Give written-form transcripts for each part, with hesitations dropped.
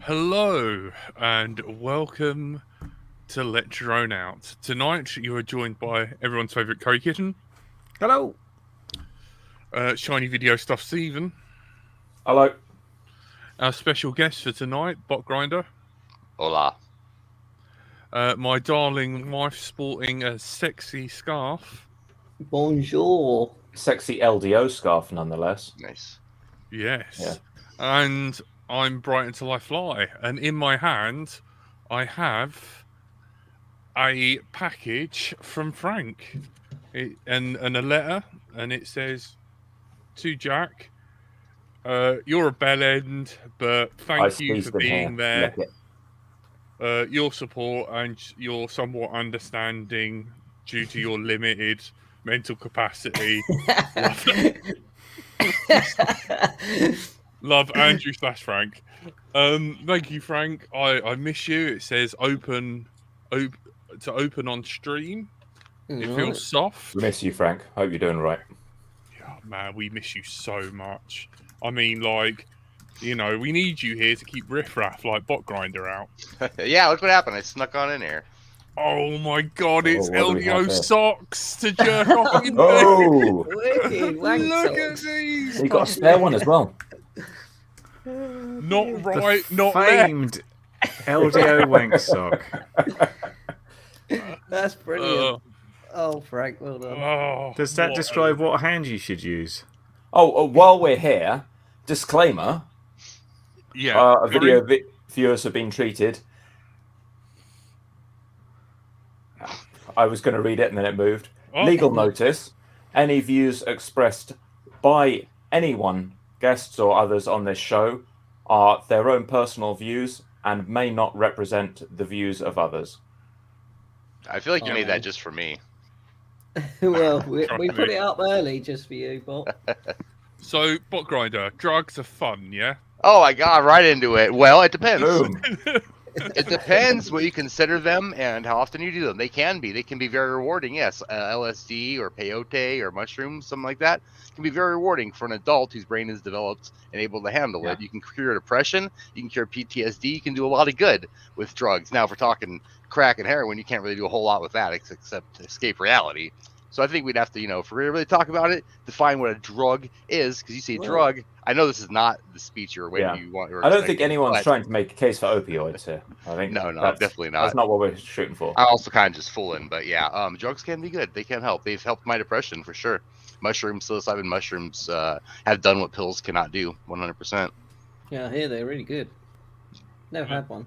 Hello and welcome to Let Drone Out. Tonight you are joined by everyone's favourite Curry Kitten. Hello. Shiny Video Stuff Steven. Hello. Our special guest for tonight, Botgrinder. Hola. My darling wife sporting a sexy scarf. Bonjour. Sexy LDO scarf, nonetheless. Nice. Yes. Yeah. And I'm bright until I fly. And in my hand, I have a package from Frank. And a letter, and it says, to Jack, you're a bell end, but thank you for being there. Your support and your somewhat understanding due to your limited mental capacity. Love Andrew / Frank. Thank you, Frank. I miss you. It says open on stream. It feels soft. We miss you, Frank. Hope you're doing right. Yeah, man, we miss you so much. I mean, like, you know, we need you here to keep riffraff like Botgrinder out. Yeah, look what happened. I snuck on in here. Oh my god, it's what do we have LDO there? socks to jerk off in. Oh! Look at these! You got a spare one as well. Not right, not famed LDO wank sock. That's brilliant. Oh, Frank, well done. Does that describe what hand you should use? While we're here, disclaimer. Yeah. Video viewers have been treated. I was going to read it and then it moved. Legal notice. Any views expressed by anyone, guests or others on this show, are their own personal views and may not represent the views of others. I feel like you made that just for me. Well, we put it up early just for you, Bot. So, Botgrinder, drugs are fun, yeah? Oh, I got right into it. Well, it depends. Boom. It depends what you consider them and how often you do them. They can be very rewarding. Yes, LSD or peyote or mushrooms, something like that, can be very rewarding for an adult whose brain is developed and able to handle it. You can cure depression, you can cure PTSD, you can do a lot of good with drugs. Now, if we're talking crack and heroin, you can't really do a whole lot with that except escape reality. So I think we'd have to, if we really talk about it, define what a drug is, because you say drug. I know this is not the speech or way you want. I don't think anyone's trying to make a case for opioids here. I think no, definitely not. That's not what we're shooting for. I'm also kind of just fooling, but yeah, drugs can be good. They can help. They've helped my depression for sure. Mushrooms, psilocybin mushrooms, have done what pills cannot do. 100%. Yeah, I hear they're really good. Never had one.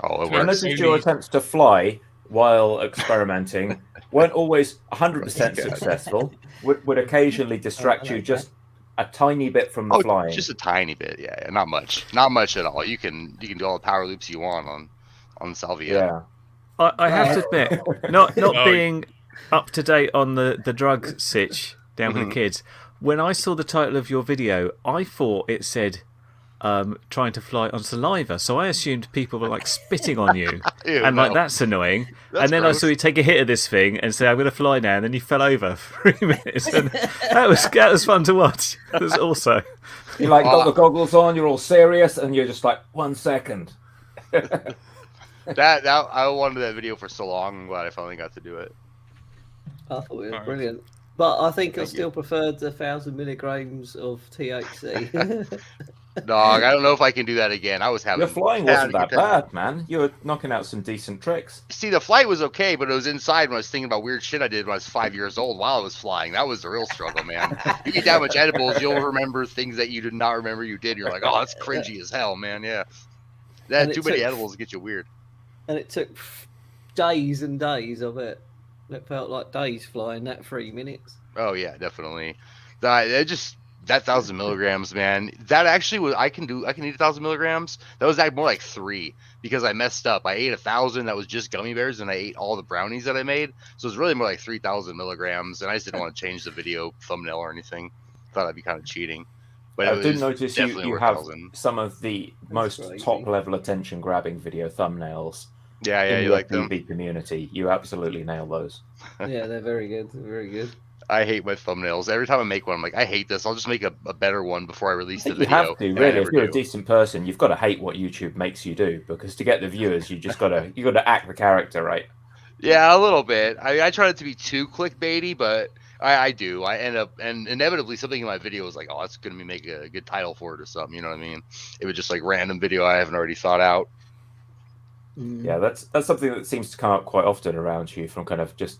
Oh, it I works. noticed your attempts to fly while experimenting weren't always 100% successful. Would occasionally distract you just a tiny bit from the flying. Just a tiny bit, yeah, not much at all. You can do all the power loops you want on Salvia. Yeah, I have to admit, not being up to date on the drug sitch down with the kids. When I saw the title of your video, I thought it said trying to fly on saliva, so I assumed people were like spitting on you. Ew, and no. like that's annoying. That's and then gross. I saw you take a hit of this thing and say I'm going to fly now, and then you fell over for 3 minutes, and that was fun to watch. It was also you like got the goggles on, you're all serious, and you're just like 1 second. that I wanted that video for so long. I'm glad I finally got to do it. I thought it was brilliant. But I think I still preferred the 1,000 milligrams of THC. Dog, I don't know if I can do that again. I was having Your flying wasn't that bad, man. You were knocking out some decent tricks. See, the flight was okay, but it was inside when I was thinking about weird shit I did when I was 5 years old while I was flying. That was the real struggle, man. You eat that much edibles, you'll remember things that you did not remember you did. You're like, oh, that's cringy as hell, man. Yeah. That too many edibles get you weird. And it took days and days of it. It felt like days flying that 3 minutes. Oh yeah, definitely. That 1,000 milligrams, man. That actually was I can eat 1,000 milligrams. That was more like 3 because I messed up. I ate 1,000 that was just gummy bears, and I ate all the brownies that I made. So it's really more like 3,000 milligrams. And I just didn't want to change the video thumbnail or anything. Thought that'd be kind of cheating. But I did notice you have 1,000. some of the most top level attention grabbing video thumbnails. Yeah, in you the like them. FPV community. You absolutely nail those. Yeah, they're very good. They're very good. I hate my thumbnails. Every time I make one, I'm like, I hate this. I'll just make a better one before I release the You video. have to, really. If you're a decent person, you've got to hate what YouTube makes you do, because to get the viewers, you got to act the character, right? Yeah, a little bit. I try not to be too clickbaity, but I do. I end up, and inevitably something in my video is like, oh, that's going to make a good title for it or something. You know what I mean? It was just like random video I haven't already thought out. Yeah, that's something that seems to come up quite often around you from kind of just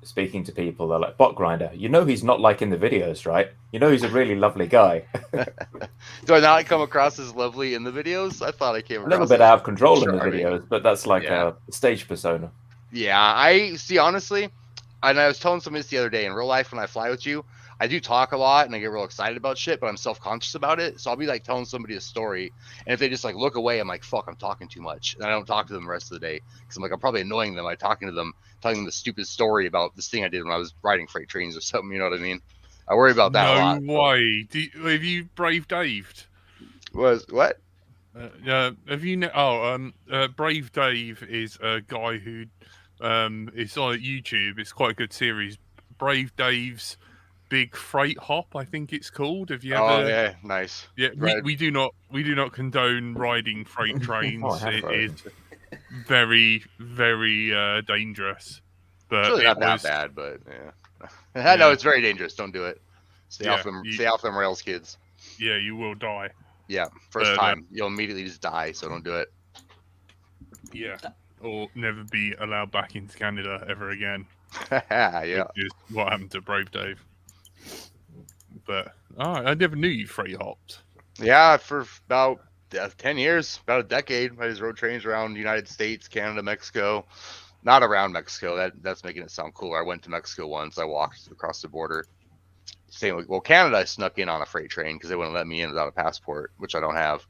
speaking to people. They're like, Botgrinder, he's not like in the videos, right? He's a really lovely guy. Do I not come across as lovely in the videos? I thought I came across a little bit out of control in the videos, but that's like a stage persona. Yeah, I see, honestly, and I was telling somebody this the other day, in real life when I fly with you, I do talk a lot and I get real excited about shit, but I'm self-conscious about it. So I'll be like telling somebody a story, and if they just like look away, I'm like, fuck, I'm talking too much. And I don't talk to them the rest of the day because I'm like, I'm probably annoying them by talking to them, telling them the stupid story about this thing I did when I was riding freight trains or something. You know what I mean? I worry about that a lot. No way. Have you Brave Daved? What? Have you? Brave Dave is a guy who it's on YouTube. It's quite a good series. Brave Dave's Big Freight Hop, I think it's called. Have you ever? Oh yeah, nice. Yeah, we do not condone riding freight trains. It is very, very dangerous. But it's really not that bad, but yeah. I know it's very dangerous. Don't do it. Stay off them rails, kids. Yeah, you will die. Yeah, first time you'll immediately just die. So don't do it. Yeah, or never be allowed back into Canada ever again. Yeah, which is what happened to Brave Dave. But I never knew you freight hopped. Yeah, for about 10 years, about a decade. I just rode trains around the United States, Canada, Mexico. Not around Mexico. That's making it sound cooler. I went to Mexico once. I walked across the border. Canada, I snuck in on a freight train because they wouldn't let me in without a passport, which I don't have.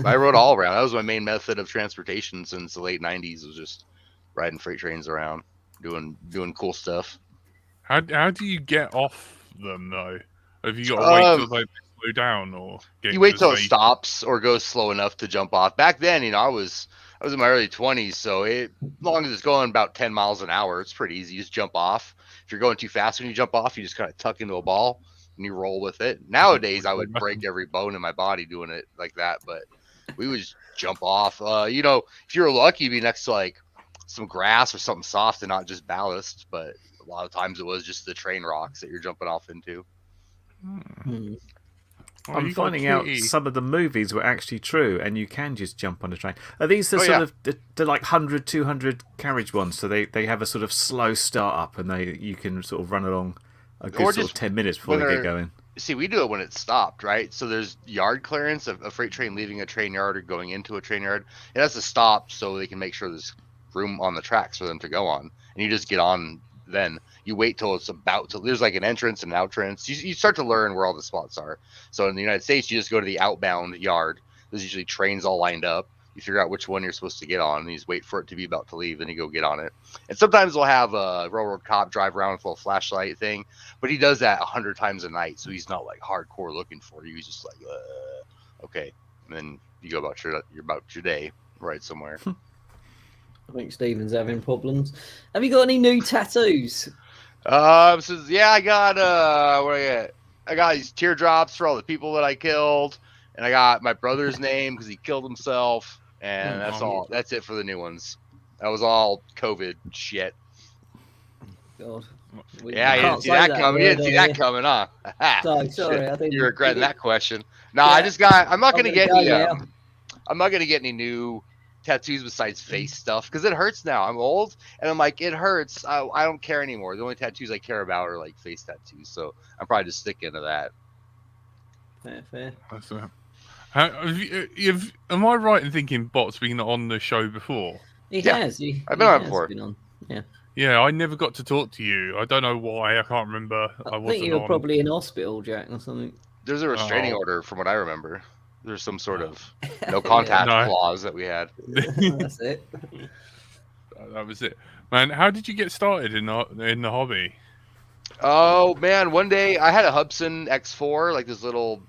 I rode all around. That was my main method of transportation since the late 90s. Was just riding freight trains around, doing cool stuff. How do you get off them though? Have you got to wait till they slow down, or you wait till it stops or goes slow enough to jump off? Back then, I was in my early 20s, so as long as it's going about 10 miles an hour, it's pretty easy. You just jump off. If you're going too fast when you jump off, you just kind of tuck into a ball and you roll with it. Nowadays, I would break every bone in my body doing it like that, but we would just jump off. If you were lucky, you'd be next to like some grass or something soft and not just ballast, but a lot of times it was just the train rocks that you're jumping off into. I'm finding out some of the movies were actually true, and you can just jump on a train. Are these the sort of the like 100, 200 carriage ones? So they have a sort of slow start up, and you can sort of run along a good sort of 10 minutes before they get going. See, we do it when it's stopped, right? So there's yard clearance of a freight train leaving a train yard or going into a train yard. It has to stop so they can make sure there's room on the tracks for them to go on, and you just get on. Then you wait till it's about to. There's like an entrance and an outrance. You start to learn where all the spots are. So in the United States, you just go to the outbound yard. There's usually trains all lined up. You figure out which one you're supposed to get on, and you just wait for it to be about to leave, then you go get on it. And sometimes they'll have a railroad cop drive around with a little flashlight thing, but he does that 100 times a night, so he's not like hardcore looking for you. He's just like, okay, and then you go about your day, right somewhere. I think Stephen's having problems. Have you got any new tattoos? I got what I got these teardrops for all the people that I killed, and I got my brother's name because he killed himself, and that's all. That's it for the new ones. That was all COVID shit. God. You didn't see that coming. You didn't see that coming, huh? Sorry, I think you're regretting that question. No, I just got. I'm not gonna get any. I'm not gonna get any new tattoos besides face stuff because it hurts now. I'm old and I'm like, it hurts. I don't care anymore. The only tattoos I care about are like face tattoos, so I'm probably just sticking to that. Fair. Am I right in thinking Bot's been on the show before? He has. I've been on before. Yeah, I never got to talk to you. I don't know why. I can't remember. I think you were probably in hospital, Jack, or something. There's a restraining order from what I remember. There's some sort of no contact clause that we had. That's it. That was it, man. How did you get started in the hobby? Oh man, one day I had a Hubsan X4, like this little,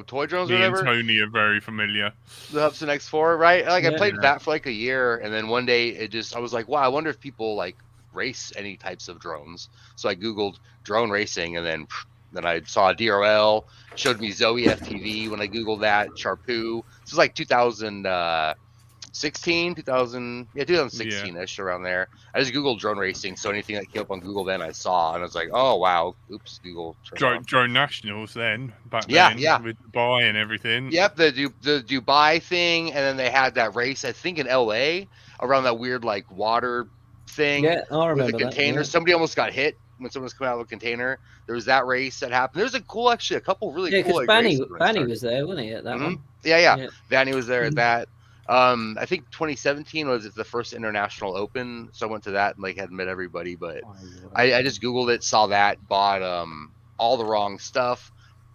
toy drones or whatever. Me and Tony are very familiar. The Hubsan X4, right? Like I played with that for like a year, and then one day I was like, wow, I wonder if people like race any types of drones. So I Googled drone racing, and then I saw a DRL, showed me Zoe FPV when I Googled that, Charpu. This was like 2016, 2016-ish, around there. I just Googled drone racing, so anything that came up on Google then I saw, and I was like, oh, wow, oops, Google. Drone Nationals then, back then, with Dubai and everything. Yep, the Dubai thing, and then they had that race, I think in LA, around that weird, like, water thing. Yeah, I remember with the container. That, yeah. Somebody almost got hit when someone was coming out of a container. There was that race that happened. There's a couple really cool. Yeah, because Banny was there, wasn't he, at that one? Yeah. Banny was there at that. I think 2017 was the first international open, so I went to that and like had met everybody. But I just Googled it, saw that, bought all the wrong stuff,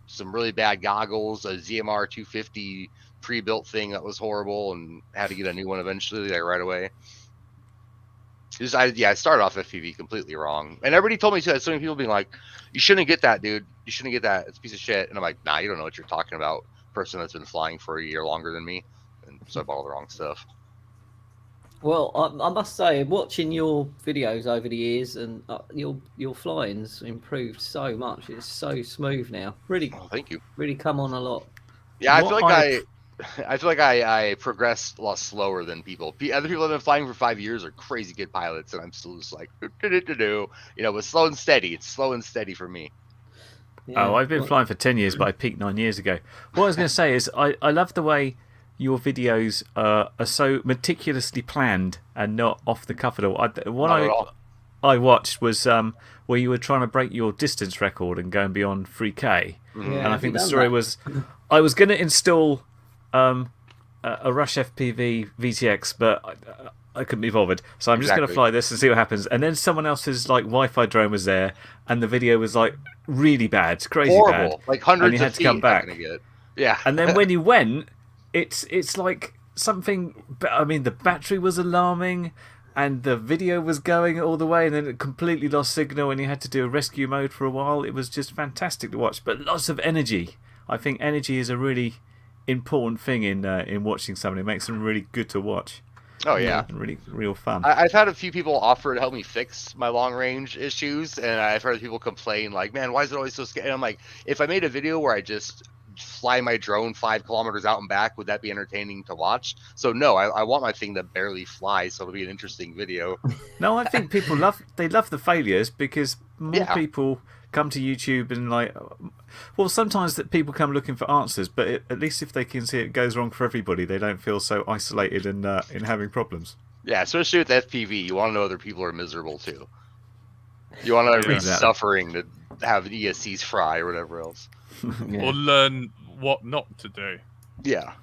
some really bad goggles, a ZMR 250 pre-built thing that was horrible, and had to get a new one eventually, like right away. I started off FPV completely wrong, and everybody told me too. So many people being like, "You shouldn't get that, dude. You shouldn't get that. It's a piece of shit." And I'm like, "Nah, you don't know what you're talking about." Person that's been flying for a year longer than me, and so I bought all the wrong stuff. Well, I must say, watching your videos over the years, and your flying's improved so much. It's so smooth now. Really, thank you. Really come on a lot. Yeah, I feel like I progressed a lot slower than people. Other people that have been flying for 5 years are crazy good pilots, and I'm still just like, but slow and steady. It's slow and steady for me. Yeah. I've been flying for 10 years, but I peaked 9 years ago. What I was going to say is I love the way your videos are so meticulously planned and not off the cuff at all. I watched was where you were trying to break your distance record and going beyond 3K. Yeah, and I think the story was I was going to install a Rush FPV VTX, but I couldn't be bothered. So I'm just going to fly this and see what happens. And then someone else's like Wi-Fi drone was there, and the video was like really bad, crazy horrible, bad. Like hundreds and you had of to come back. Yeah. And then when you went, it's like something. I mean, the battery was alarming, and the video was going all the way, and then it completely lost signal, and you had to do a rescue mode for a while. It was just fantastic to watch, but lots of energy. I think energy is a really important thing in watching something. It makes them really good to watch. Oh yeah, and really real fun. I've had a few people offer to help me fix my long range issues, and I've heard people complain like, "Man, why is it always so scary?" And I'm like, if I made a video where I just fly my drone 5 kilometers out and back, would that be entertaining to watch? So no, I want my thing to barely fly, so it'll be an interesting video. No, I think people love the failures because more people come to YouTube and like, well, sometimes that people come looking for answers, but at least if they can see it goes wrong for everybody, they don't feel so isolated in having problems. Yeah, especially with FPV, you want to know other people are miserable too. You want to know everybody's suffering to have ESCs fry or whatever else. Or learn what not to do. Yeah.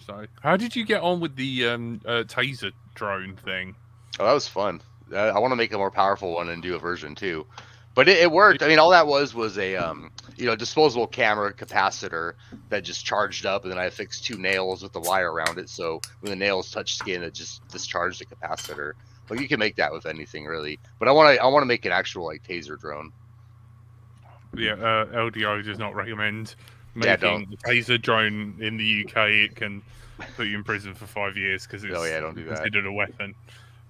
So how did you get on with the Taser drone thing? Oh, that was fun. I want to make a more powerful one and do a version 2. But it worked. I mean, all that was a disposable camera capacitor that just charged up, and then I fixed 2 nails with the wire around it. So when the nails touched skin, it just discharged the capacitor. But you can make that with anything really. But I want to make an actual like Taser drone. Yeah, LDO does not recommend making the Taser drone in the UK. It can put you in prison for 5 years because it's don't do that. considered a weapon.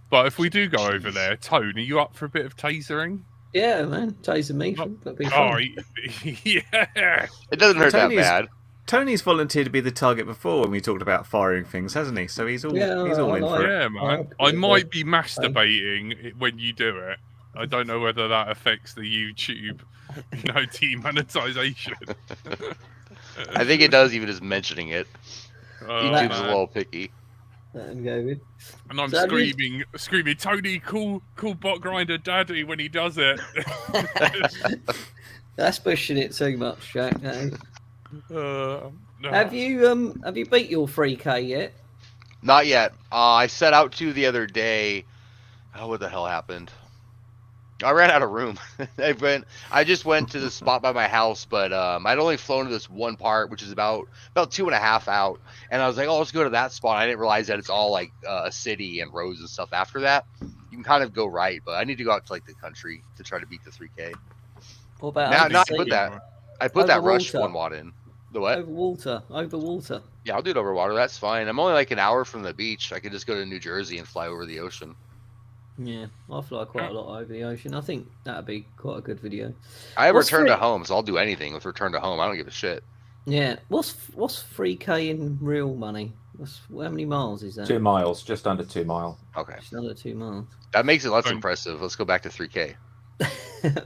But if we do go over there, Tone, are you up for a bit of tasering? Yeah, man, taser me. That'd be fun. Yeah. It doesn't hurt that bad. Tony's volunteered to be the target before when we talked about firing things, hasn't he? So he's all in for it. Yeah, man. I might be masturbating when you do it. I don't know whether that affects the YouTube, demonetization. I think it does, even just mentioning it. YouTube's a little picky. And I'm screaming, Tony, call Botgrinder daddy when he does it. That's pushing it too much, Jack. No. Have you beat your 3K yet? Not yet. I set out to the other day. Oh, what the hell happened? I ran out of room. I just went to the spot by my house, but I'd only flown to this one part, which is about 2.5 out. And I was like, oh, let's go to that spot. I didn't realize that it's all like a city and roads and stuff after that. You can kind of go right, but I need to go out to like the country to try to beat the 3K. What about I put that Rush 1 watt in. The what? Over water. Yeah, I'll do it over water. That's fine. I'm only like an hour from the beach. I could just go to New Jersey and fly over the ocean. Yeah, I fly quite a lot over the ocean. I think that'd be quite a good video. I have What's return to free- home, so I'll do anything with return to home. I don't give a shit. Yeah, what's 3K in real money? How many miles is that? 2 miles, just under 2 miles. Okay, Just under 2 miles. that makes it less Fine. impressive. Let's go back to 3K.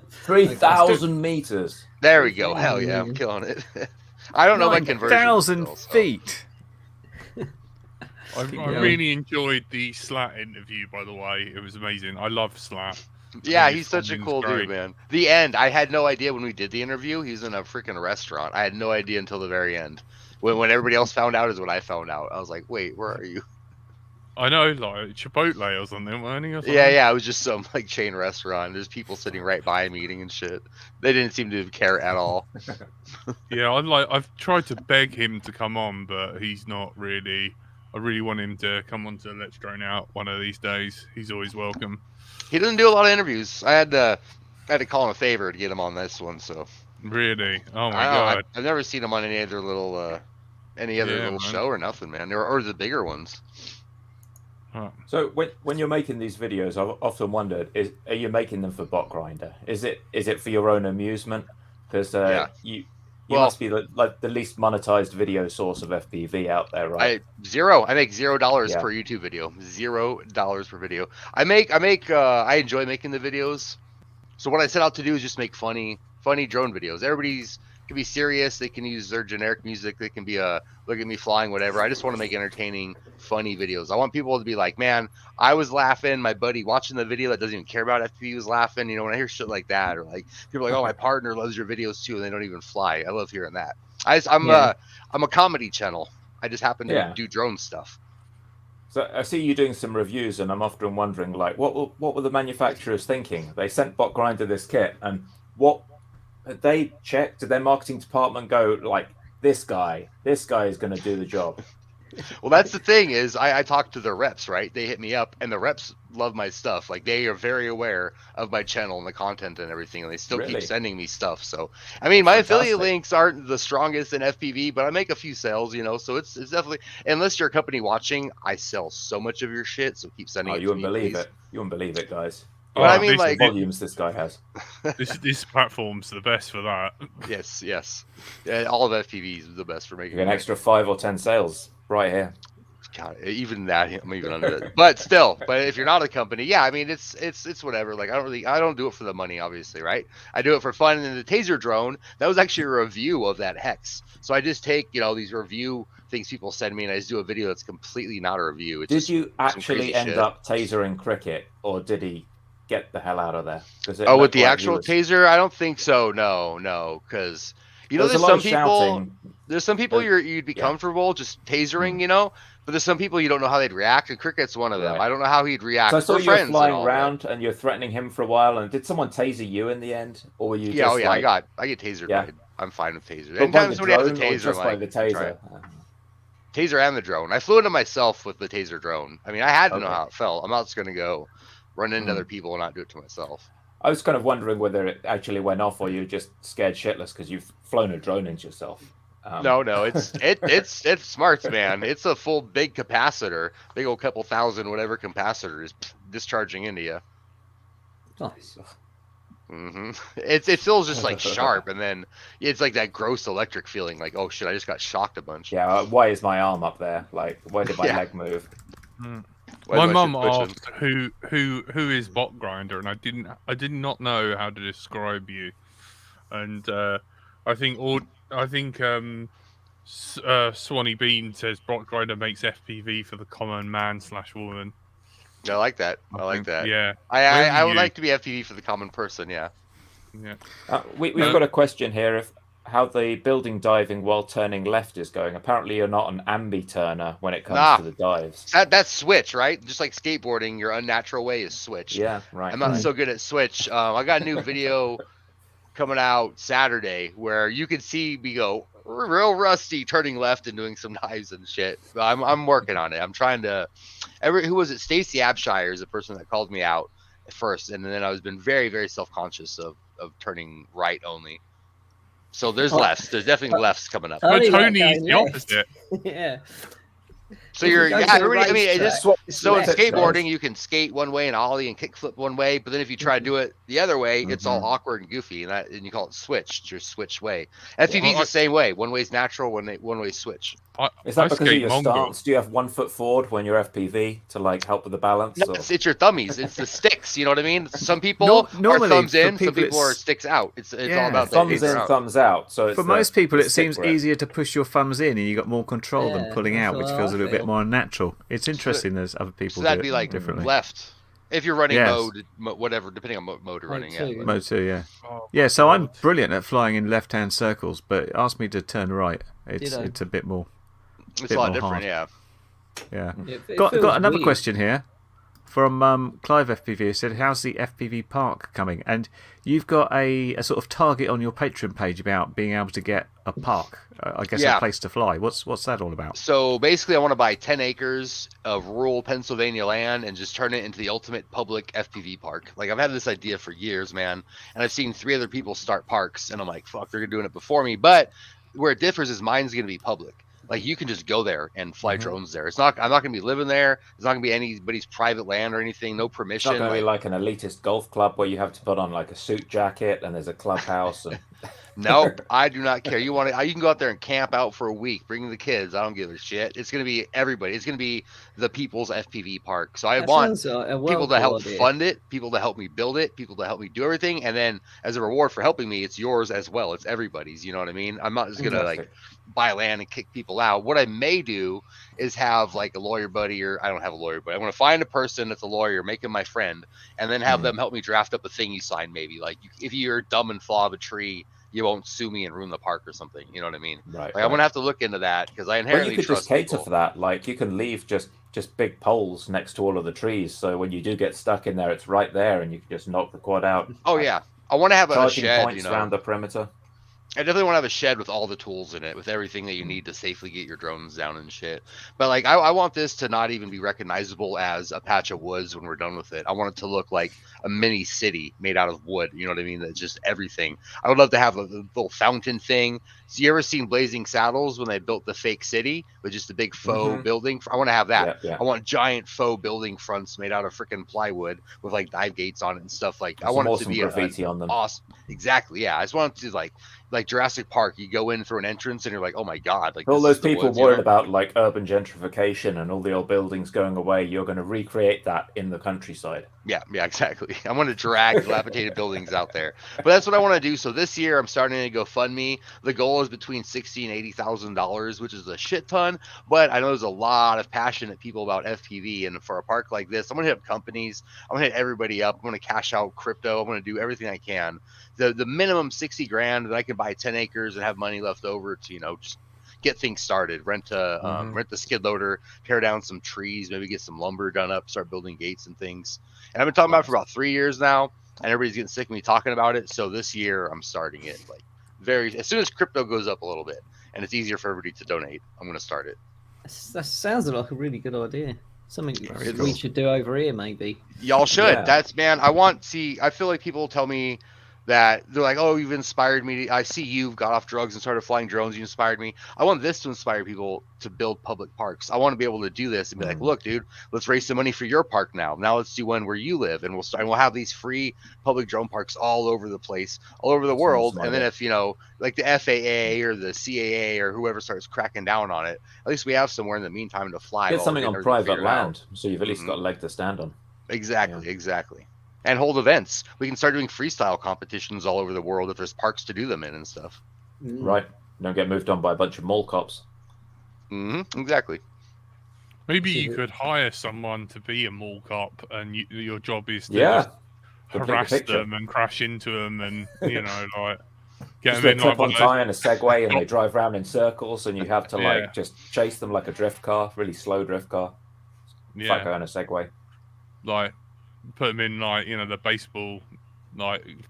3,000 meters. There we go. 3,000 Hell yeah, I'm meters. killing it. I don't know my conversion. 9,000 skills, so- feet. I going. really enjoyed the Slat interview, by the way. It was amazing. I love Slat. Yeah, His he's such a filming's cool great. dude, man. The end, I had no idea when we did the interview. He's in a freaking restaurant. I had no idea until the very end. When everybody else found out is when I found out. I was like, wait, where are you? I know, like Chipotle or something, weren't he? Or something? Yeah, it was just some like chain restaurant. There's people sitting right by him eating and shit. They didn't seem to care at all. Yeah, I've tried to beg him to come on, but he's not really. I really want him to come on to Let's Drone Out one of these days. He's always welcome. He doesn't do a lot of interviews. I had to call him a favor to get him on this one. So Really? Oh my I don't know, god! I've never seen him on any other little Yeah, man. show or nothing, man. Or the bigger ones. Oh. So when you're making these videos, I've often wondered: are you making them for Botgrinder? Is it for your own amusement? Because you Well- must be the least monetized video source of FPV out there, right? I make $0 Yeah. per YouTube video. $0 per video. I enjoy making the videos. So what I set out to do is just make funny drone videos. Everybody's can be serious. They can use their generic music. They can be look at me flying, whatever. I just want to make entertaining, funny videos. I want people to be like, man, I was laughing. My buddy watching the video that doesn't even care about FPV was laughing. You know, when I hear shit like that, or like people are like, oh, my partner loves your videos too, and they don't even fly. I love hearing that. I'm a comedy channel. I just happen to do drone stuff. So I see you doing some reviews, and I'm often wondering, like, what were the manufacturers thinking? They sent Botgrinder this kit, and what had they checked? Did their marketing department go like, this guy is going to do the job? Well, that's the thing is I talked to the reps, right? They hit me up, and the reps love my stuff. Like, they are very aware of my channel and the content and everything, and they still Really? keep sending me stuff. So, I mean, my affiliate Fantastic. links aren't the strongest in FPV, but I make a few sales, you know. So it's definitely, unless you're a company watching, I sell so much of your shit. So keep sending Oh, it you to wouldn't me, believe please. it. You wouldn't believe it, guys. But I Oh, mean, this- like, Volumes this guy has. this platform's the best for that. yes. Yeah, all of FPV is the best for You making get an money. extra 5 or 10 sales right here. God, even that, I'm even under it. But still, if you're not a company, yeah, I mean, it's whatever. Like, I don't do it for the money, obviously, right? I do it for fun. And the Taser drone, that was actually a review of that hex. So I just take, these review things people send me, and I just do a video that's completely not a review. It's Did just you some actually crazy end shit. up tasering Cricket, or did he get the hell out of there? It Oh, with looked the like he actual was- Taser, I don't think so. No, because There was a there's lot some of people. shouting. There's some people you'd be Yeah. comfortable just tasering, but there's some people you don't know how they'd react, and Cricket's one of them. Right. I don't know how he'd react. So I saw We're you were friends and flying all that. around and you're threatening him for a while. And did someone taser you in the end, or were you Yeah, just oh yeah, like, I get tasered. Yeah. Right? I'm fine with taser. but by Anytime the somebody has a drone or taser, just by like, the try taser? it. Taser and the drone. I flew into myself with the taser drone. I mean, I had to know Okay. how it felt. I'm not just gonna go run into Hmm. other people and not do it to myself. I was kind of wondering whether it actually went off, or you were just scared shitless because you've flown a drone into yourself. No, it's smarts, man. It's a full big capacitor, big old couple thousand whatever capacitor is discharging into you. Nice. It feels just like sharp, and then it's like that gross electric feeling, like, oh shit, I just got shocked a bunch. Yeah, why is my arm up there? Like, why did my Yeah. leg move? Why My is mum shit twitching? asked who is Botgrinder, and I did not know how to describe you, and I think Swanee Bean says Botgrinder makes FPV for the common man / woman. I like that. I like that. Yeah, I would you? like to be FPV for the common person. Yeah. yeah. We've got a question here of how the building diving while turning left is going. Apparently, you're not an ambi turner when it comes Nah. to the dives. That's switch, right? Just like skateboarding, your unnatural way is switch. Yeah, right. I'm not so good at switch. I got a new video coming out Saturday where you can see me go real rusty turning left and doing some dives and shit. I'm working on it. I'm trying to. Who was it? Stacy Abshire is the person that called me out at first, and then I was been very, very self-conscious of turning right only. So there's lefts. There's definitely lefts coming up. Only But like Tony's going the left. opposite. Yeah. So you're, go yeah, to a everybody, I mean, it racetrack, just, it's so in left, skateboarding, you can skate one way and ollie and kickflip one way, but then if you try to do it the other way, it's all awkward and goofy, and you call it switch. It's your switch way. FPV's the same way. One way's natural, one way switch. Is that because of your stance? Do you have 1 foot forward when you're FPV to like help with the balance? No, it's your thummies. It's the sticks. You know what I mean? Some people are thumbs in, some people are sticks out. It's all about thumbs in, thumbs out. So it's for most people, it seems easier to push your thumbs in, and you got more control than pulling out, which feels a little bit more unnatural. It's interesting. There's other people. So that'd be like differently. Left. If you're running mode, whatever, depending on what mode you're running. Mode 2, yeah. Yeah, so I'm brilliant at flying in left-hand circles, but ask me to turn right. It's a bit more. It's a lot different, yeah. Yeah. Got another question here from Clive FPV. He said, "How's the FPV park coming?" And you've got a sort of target on your Patreon page about being able to get a park. I guess a place to fly. What's that all about? So basically, I want to buy 10 acres of rural Pennsylvania land and just turn it into the ultimate public FPV park. Like, I've had this idea for years, man, and I've seen 3 other people start parks, and I'm like, fuck, they're doing it before me. But where it differs is mine's going to be public. Like, you can just go there and fly drones there. I'm not going to be living there. It's not going to be anybody's private land or anything. No permission. It's not going to be like an elitist golf club where you have to put on like a suit jacket and there's a clubhouse. And... No, I do not care. You can go out there and camp out for a week. Bring the kids. I don't give a shit. It's going to be everybody. It's going to be the people's FPV park. So I want people to help fund it, people to help me build it, people to help me do everything. And then as a reward for helping me, it's yours as well. It's everybody's. You know what I mean? I'm not just going to like buy land and kick people out. What I may do is have like a lawyer buddy, or I don't have a lawyer, but I want to find a person that's a lawyer, make him my friend, and then have them help me draft up a thing you sign. Maybe like if you're dumb and fall off a tree, you won't sue me and ruin the park or something. You know what I mean? Right. Like, I'm gonna have to look into that because I inherently you could trust just cater people. for that. Like you can leave just big poles next to all of the trees, so when you do get stuck in there, it's right there, and you can just knock the quad out. Oh yeah, I want to have a shed. Points around the perimeter. I definitely want to have a shed with all the tools in it, with everything that you need to safely get your drones down and shit. But like, I want this to not even be recognizable as a patch of woods when we're done with it. I want it to look like a mini city made out of wood. You know what I mean? That's just everything. I would love to have a little fountain thing. So you ever seen Blazing Saddles when they built the fake city with just a big faux building? I want to have that. Yeah. I want giant faux building fronts made out of freaking plywood with like dive gates on it and stuff. Like, I want it to be graffiti on them. Awesome. Exactly. Yeah. I just want it to like Jurassic Park, you go in through an entrance and you're like, oh my god! Like all those people worried about like urban gentrification and all the old buildings going away. You're going to recreate that in the countryside. Yeah, exactly. I want to drag dilapidated buildings out there, but that's what I want to do. So this year, I'm starting to GoFundMe. The goal is between $60,000 and $80,000, which is a shit ton. But I know there's a lot of passionate people about FPV, and for a park like this, I'm gonna hit up companies. I'm gonna hit everybody up. I'm gonna cash out crypto. I'm gonna do everything I can. The minimum 60 grand that I can buy 10 acres and have money left over to, just get things started. Rent the skid loader, tear down some trees, maybe get some lumber done up, start building gates and things. And I've been talking about it for about 3 years now, and everybody's getting sick of me talking about it. So this year I'm starting it as soon as crypto goes up a little bit and it's easier for everybody to donate, I'm going to start it. That sounds like a really good idea. Something we should do over here, maybe. Y'all should. Yeah. I feel like people tell me that they're like, oh, you've inspired me. I see you've got off drugs and started flying drones. You inspired me. I want this to inspire people to build public parks. I want to be able to do this and be like, look, dude, let's raise some money for your park now. Now let's do one where you live, and we'll have these free public drone parks all over the place, all over the world. And then if, like the FAA or the CAA or whoever starts cracking down on it, at least we have somewhere in the meantime to fly. Get something on private land, so you've at least got a leg to stand on. Exactly. And hold events. We can start doing freestyle competitions all over the world if there's parks to do them in and stuff. Right. Don't get moved on by a bunch of mall cops. Exactly. Maybe you could hire someone to be a mall cop, and your job is to just harass them and crash into them, and like get just them in like on tie and a Segway, and they drive around in circles, and you have to just chase them like a drift car, really slow drift car. Fat guy on a Segway. Like, put them in the baseball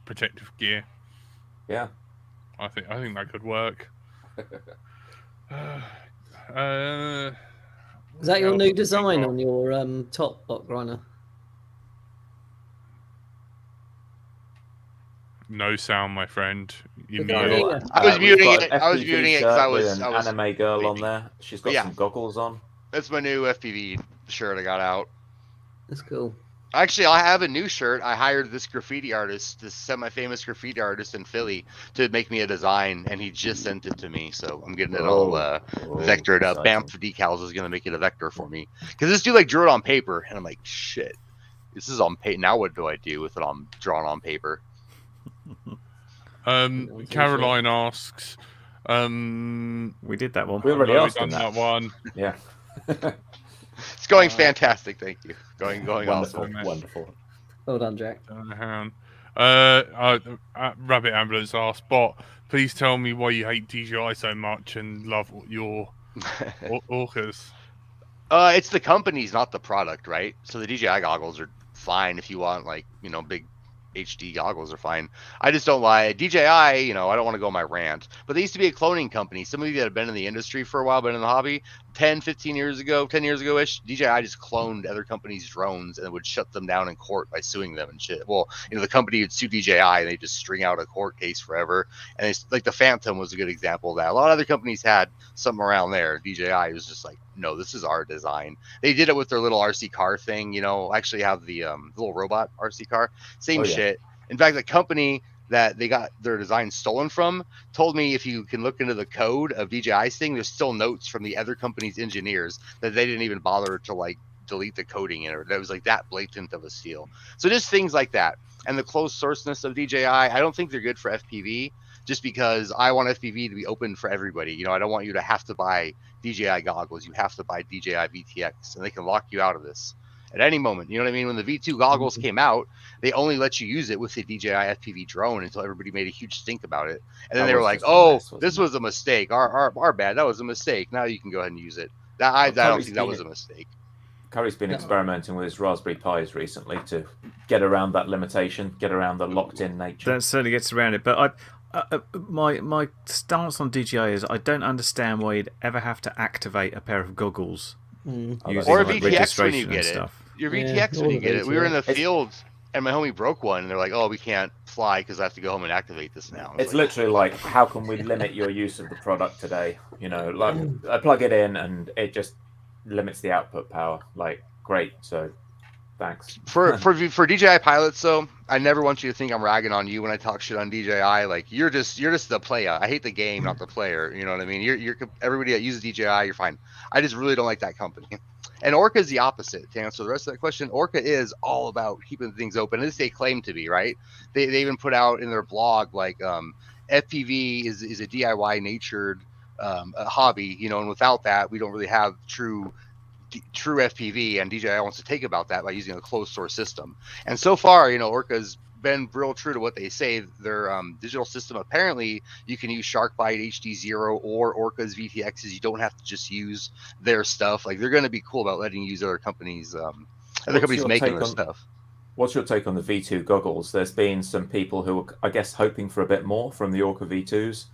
protective gear. Yeah, I think that could work. Is that your new design on your top Botgrinder? No sound, my friend. You Okay, muted. I was muting it. I was muting it because I was an anime girl on there. She's got some goggles on. That's my new FPV shirt I got out. That's cool. Actually, I have a new shirt. I hired this graffiti artist, this semi-famous graffiti artist in Philly, to make me a design, and he just sent it to me. So I'm getting it all vectored up. exciting. Bamf Decals is gonna make it a vector for me, because this dude like drew it on paper, and I'm like, shit, this is on paper. Now what do I do with it on drawn on paper? Caroline asks, we did that one. We already no, asked we've him done that. that one. Yeah. It's going fantastic, thank you. Going Wonderful, awesome. wonderful. Well done, Jack. Rabbit Ambulance asked, Bot, please tell me why you hate DJI so much and love your orcas. It's the companies, not the product, right? So the DJI goggles are fine if you want, like, big HD goggles are fine. I just don't like DJI, I don't want to go on my rant, but they used to be a cloning company. Some of you that have been in the industry for a while, been in the hobby, 10 years ago-ish, DJI just cloned other companies' drones and would shut them down in court by suing them and shit. Well, the company would sue DJI and they just string out a court case forever. And it's like the Phantom was a good example of that. A lot of other companies had something around there. DJI was just like, no, this is our design. They did it with their little RC car thing, actually have the little robot RC car. Same shit. In fact, the company that they got their design stolen from told me if you can look into the code of DJI's thing, there's still notes from the other company's engineers that they didn't even bother to like delete the coding in it. That was like that blatant of a steal. So just things like that. And the closed sourceness of DJI, I don't think they're good for FPV, just because I want FPV to be open for everybody. I don't want you to have to buy DJI goggles. You have to buy DJI VTX, and they can lock you out of this at any moment. You know what I mean? When the V2 goggles came out, they only let you use it with the DJI FPV drone until everybody made a huge stink about it. And then they were like, "Oh, this was a mistake. Our bad. That was a mistake. Now you can go ahead and use it." I don't think that was a mistake. Curry's been experimenting with his Raspberry Pis recently to get around that limitation, get around the locked-in nature. That certainly gets around it. But my stance on DJI is I don't understand why you'd ever have to activate a pair of goggles using or a like, VTX when you registration get and it. stuff. Your VTX when you get it. We were in the field and my homie broke one, and they're like, "Oh, we can't fly because I have to go home and activate this now." It's literally like, how can we limit your use of the product today? Like I plug it in and it just limits the output power. Like, great. So thanks. For DJI pilots, though, I never want you to think I'm ragging on you when I talk shit on DJI. Like, you're just the player. I hate the game, not the player. You know what I mean? You're everybody that uses DJI, you're fine. I just really don't like that company. And Orca is the opposite. To answer the rest of that question, Orca is all about keeping things open. At least they claim to be, right? They even put out in their blog like FPV is a DIY natured hobby, and without that, we don't really have true FPV, and DJI wants to take about that by using a closed source system. And so far, Orca's been real true to what they say. Their digital system, apparently you can use SharkBite HD0 or Orca's VTXs. You don't have to just use their stuff. Like, they're going to be cool about letting you use other companies making their stuff. What's your take on the V2 goggles? There's been some people who are, I guess, hoping for a bit more from the Orca V2s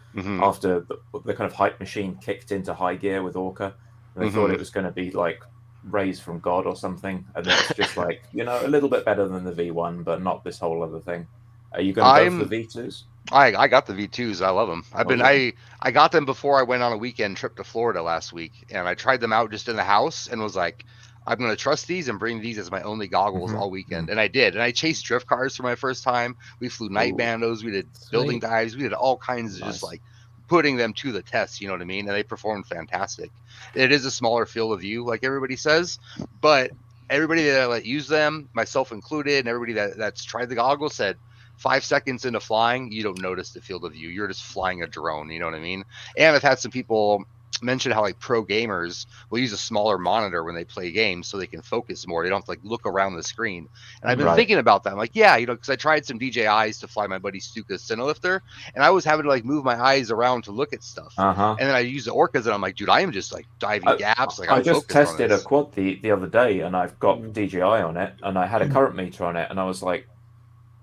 after the kind of hype machine kicked into high gear with Orca. And they thought it was going to be like raised from God or something, and then it's just like a little bit better than the V1, but not this whole other thing. Are you going to go for the V2s? I got the V2s. I love them. I got them before I went on a weekend trip to Florida last week, and I tried them out just in the house and was like, I'm going to trust these and bring these as my only goggles all weekend. And I did. And I chased drift cars for my first time. We flew night bandos. We did building dives. We did all kinds of just like putting them to the test, you know what I mean? And they performed fantastic. It is a smaller field of view, like everybody says, but everybody that I let use them, myself included, and everybody that's tried the goggles said 5 seconds into flying, you don't notice the field of view. You're just flying a drone, you know what I mean? And I've had some people mention how like pro gamers will use a smaller monitor when they play games so they can focus more. They don't have to like look around the screen. And I've been thinking about that. I'm like, yeah, because I tried some DJIs to fly my buddy Stuka Cinelifter, and I was having to like move my eyes around to look at stuff. And then I use the Orcas, and I'm like, dude, I am just like diving gaps. Like, I just tested a quad the other day, and I've got DJI on it, and I had a current meter on it, and I was like,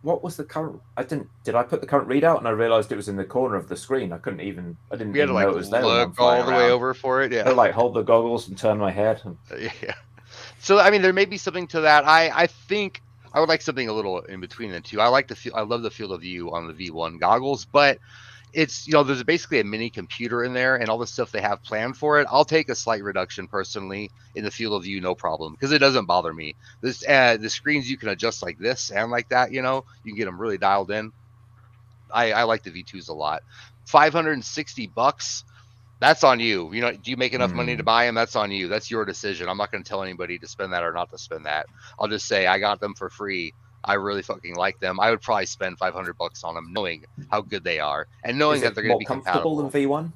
what was the current? Did I put the current readout? And I realized it was in the corner of the screen. I didn't even know it was there. Look all the way over for it. Yeah. I like hold the goggles and turn my head. Yeah. So I mean, there may be something to that. I think I would like something a little in between the two. I love the field of view on the V1 goggles, but it's, you know, there's basically a mini computer in there and all the stuff they have planned for it. I'll take a slight reduction personally in the field of view, no problem, because it doesn't bother me. This the screens you can adjust like this and like that, you know, you can get them really dialed in. I like the V2s a lot. $560. That's on you. You know, do you make enough money to buy them? That's on you. That's your decision. I'm not going to tell anybody to spend that or not to spend that. I'll just say I got them for free. I really fucking like them. I would probably spend $500 on them, knowing how good they are and knowing that they're going to be comfortable compatible. than V1?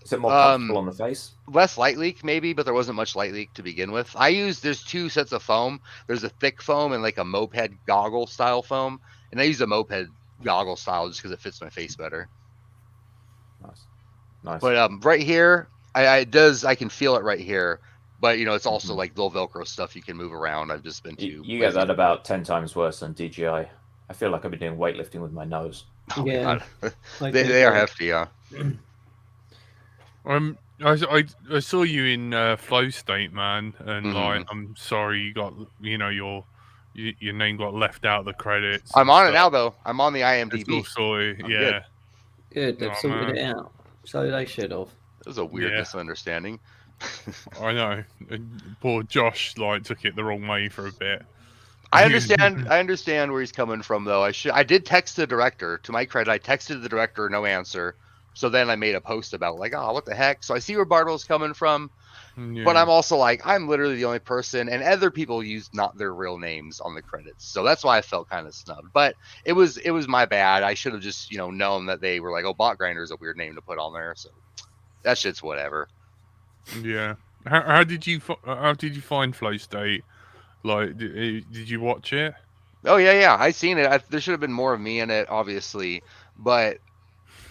Is it more comfortable on the face? Less light leak maybe, but there wasn't much light leak to begin with. There's two sets of foam. There's a thick foam and like a moped goggle style foam, and I use a moped goggle style just because it fits my face better. Nice. But right here, I can feel it right here. But you know, it's also like little Velcro stuff you can move around. I've just been too. You get that about 10 times worse than DJI. I feel like I've been doing weightlifting with my nose. Oh, yeah, they are hefty, yeah. I saw you in Flow State, man, and like, I'm sorry you got, you know, your name got left out of the credits. I'm on it now, though. I'm on the IMDb. It's all sorry, yeah. Good, they've sorted it out. So they should have. It was a weird misunderstanding. I know. Poor Josh like took it the wrong way for a bit. I understand where he's coming from, though. I did text the director. To my credit, I texted the director, no answer. So then I made a post about like, oh, what the heck? So I see where Bartle's coming from, but I'm also like, I'm literally the only person, and other people used not their real names on the credits. So that's why I felt kind of snubbed. But it was my bad. I should have just, you know, known that they were like, oh, Botgrinder is a weird name to put on there. So that shit's whatever. Yeah. How did you find Flow State? Like, did you watch it? Oh yeah, I seen it. There should have been more of me in it, obviously, but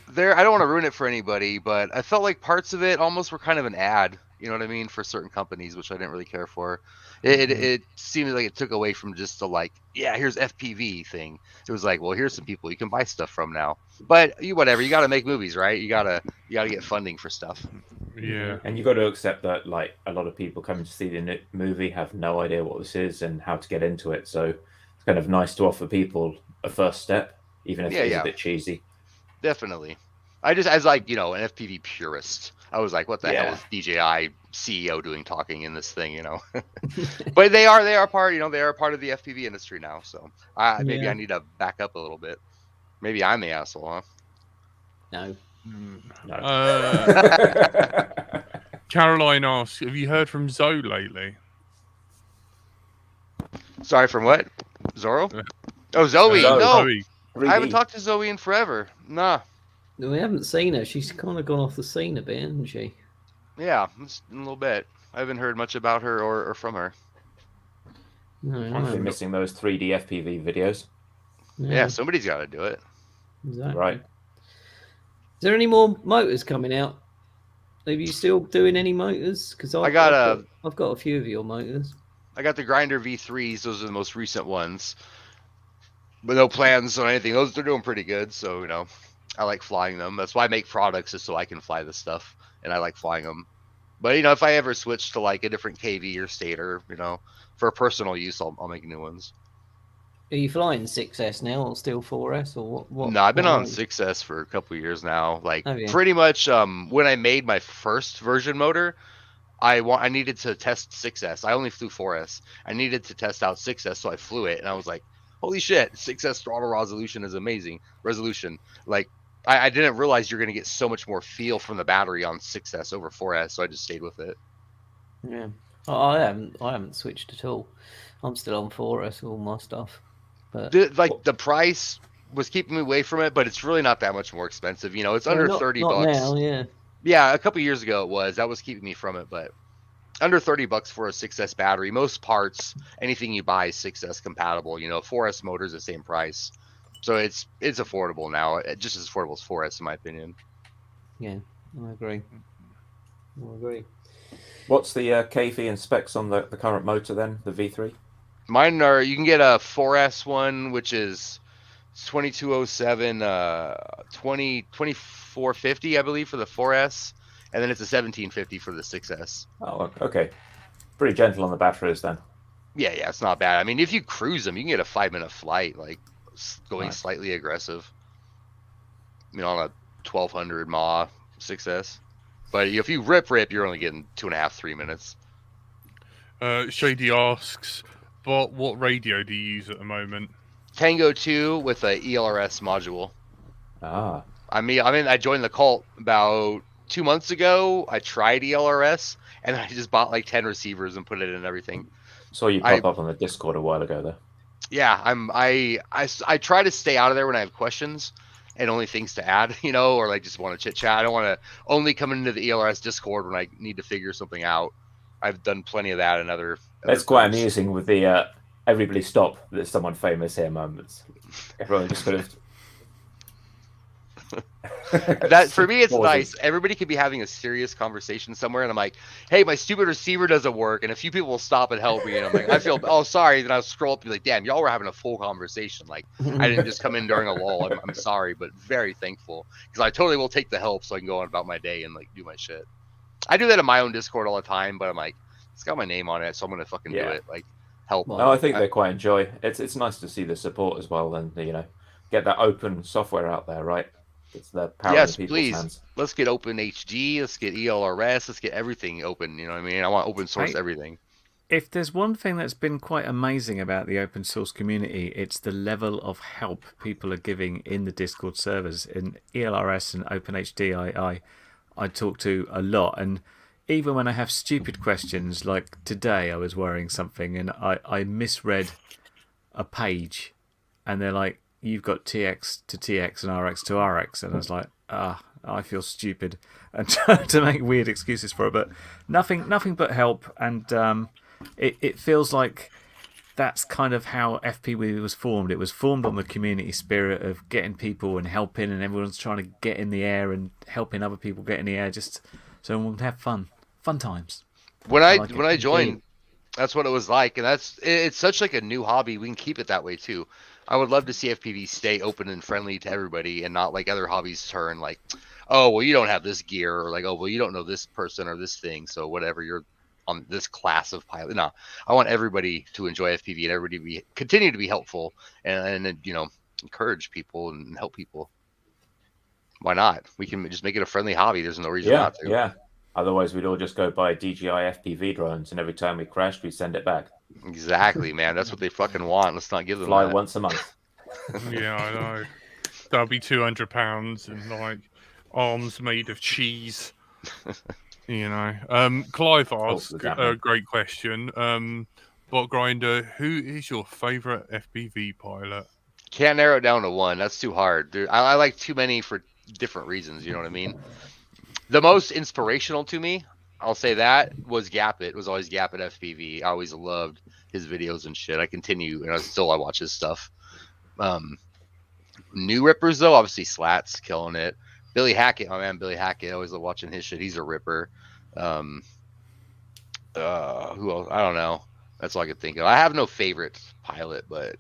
I don't want to ruin it for anybody, but I felt like parts of it almost were kind of an ad. You know what I mean, for certain companies, which I didn't really care for. It seemed like it took away from just the like, yeah, here's FPV thing. It was like, well, here's some people you can buy stuff from now. But whatever, you got to make movies, right? You gotta get funding for stuff. Yeah. And you got to accept that like a lot of people coming to see the movie have no idea what this is and how to get into it. So it's kind of nice to offer people a first step, even if it's a bit cheesy. Definitely. As like, you know, an FPV purist, I was like, what the hell is DJI CEO doing talking in this thing, you know? But they are part, you know, they are part of the FPV industry now. So maybe I need to back up a little bit. Maybe I'm the asshole, huh? No. Caroline asks, have you heard from Zoe lately? Sorry, from what? Zorro? Oh, Zoe. No, Zoe. I haven't talked to Zoe in forever. Nah. We haven't seen her. She's kind of gone off the scene a bit, hasn't she? Yeah, just a little bit. I haven't heard much about her or from her. No, I'm actually missing those 3D FPV videos. Yeah, somebody's got to do it. Exactly. Right. Is there any more motors coming out? Are you still doing any motors? Because I've got a few of your motors. I got the Grinder V3s. Those are the most recent ones. But no plans on anything. They're doing pretty good. So, you know, I like flying them. That's why I make products, is so I can fly this stuff. And I like flying them. But, you know, if I ever switch to like a different KV or stator, you know, for personal use, I'll make new ones. Are you flying 6S now or still 4S or what? No, I've been on 6S for a couple of years now. Like pretty much when I made my first version motor, I needed to test 6S. I only flew 4S. I needed to test out 6S, so I flew it, and I was like, holy shit, 6S throttle resolution is amazing. Like, I didn't realize you're going to get so much more feel from the battery on 6S over 4S, so I just stayed with it. Yeah. I haven't switched at all. I'm still on 4S, all my stuff. But the price was keeping me away from it, but it's really not that much more expensive. You know, it's under $30. Now, yeah. Yeah, a couple years ago it was. That was keeping me from it, but under $30 for a 6S battery. Most parts, anything you buy is 6S compatible. You know, 4S motor is the same price, so it's affordable now. Just as affordable as 4S, in my opinion. Yeah, I agree. What's the KV and specs on the current motor then, the V3? Mine are, you can get a 4S one, which is 2207, 2450, I believe, for the 4S, and then it's a 1750 for the 6S. Oh, okay. Pretty gentle on the batteries then. Yeah, it's not bad. I mean, if you cruise them, you can get a 5-minute flight, like going slightly aggressive. You know, on a 1200 mAh 6S. But if you rip, you're only getting 2.5, 3 minutes. Shady asks, but what radio do you use at the moment? Tango 2 with a ELRS module. Ah. I joined the cult about 2 months ago. I tried ELRS, and I just bought like 10 receivers and put it in everything. Saw you pop up on the Discord a while ago, though. Yeah, I try to stay out of there when I have questions and only things to add, or like just want to chit chat. I don't want to only come into the ELRS Discord when I need to figure something out. I've done plenty of that in other. That's quite amusing with the everybody stop. There's someone famous here moments. Everyone just sort of. That for me, it's nice. Everybody could be having a serious conversation somewhere, and I'm like, "Hey, my stupid receiver doesn't work," and a few people will stop and help me, and I'm like, "I feel sorry." Then I'll scroll up and be like, "Damn, y'all were having a full conversation. Like, I didn't just come in during a lull. I'm sorry, but very thankful because I totally will take the help so I can go on about my day and like do my shit." I do that in my own Discord all the time, but I'm like, it's got my name on it, so I'm gonna fucking do it. Like, help. No, I think they quite enjoy. It's nice to see the support as well, and get that open software out there, right? It's the power in people's hands. Let's get Open HD. Let's get ELRS. Let's get everything open. You know what I mean? I want open source everything. If there's one thing that's been quite amazing about the open source community, it's the level of help people are giving in the Discord servers. In ELRS and OpenHD, I talk to a lot, and even when I have stupid questions, like today I was wearing something and I misread a page, and they're like, "You've got TX to TX and RX to RX," and I was like, I feel stupid, and trying to make weird excuses for it, but nothing but help, and it feels like that's kind of how FPV was formed. It was formed on the community spirit of getting people and helping, and everyone's trying to get in the air and helping other people get in the air, just so everyone can have fun times. When I joined, that's what it was like, and it's such like a new hobby. We can keep it that way too. I would love to see FPV stay open and friendly to everybody, and not like other hobbies turn like, "Oh, well, you don't have this gear," or like, "Oh, well, you don't know this person or this thing, so whatever, you're on this class of pilot." No, I want everybody to enjoy FPV and everybody to continue to be helpful and encourage people and help people. Why not? We can just make it a friendly hobby. There's no reason not to. Yeah. Otherwise, we'd all just go buy DJI FPV drones, and every time we crashed, we send it back. Exactly, man. That's what they fucking want. Let's not give them Fly that. once a month. Yeah, I know. That'll be £200 and like arms made of cheese. Clive asked a great question. Botgrinder, who is your favorite FPV pilot? Can't narrow it down to one. That's too hard. I like too many for different reasons. You know what I mean? The most inspirational to me, I'll say that, was Gap. It was always Gap at FPV. I always loved his videos and shit. I continue, and I watch his stuff. New rippers though, obviously Slats killing it. Billy Hackett, my man Billy Hackett. I always love watching his shit. He's a ripper. Who else? I don't know. That's all I could think of. I have no favorite pilot, but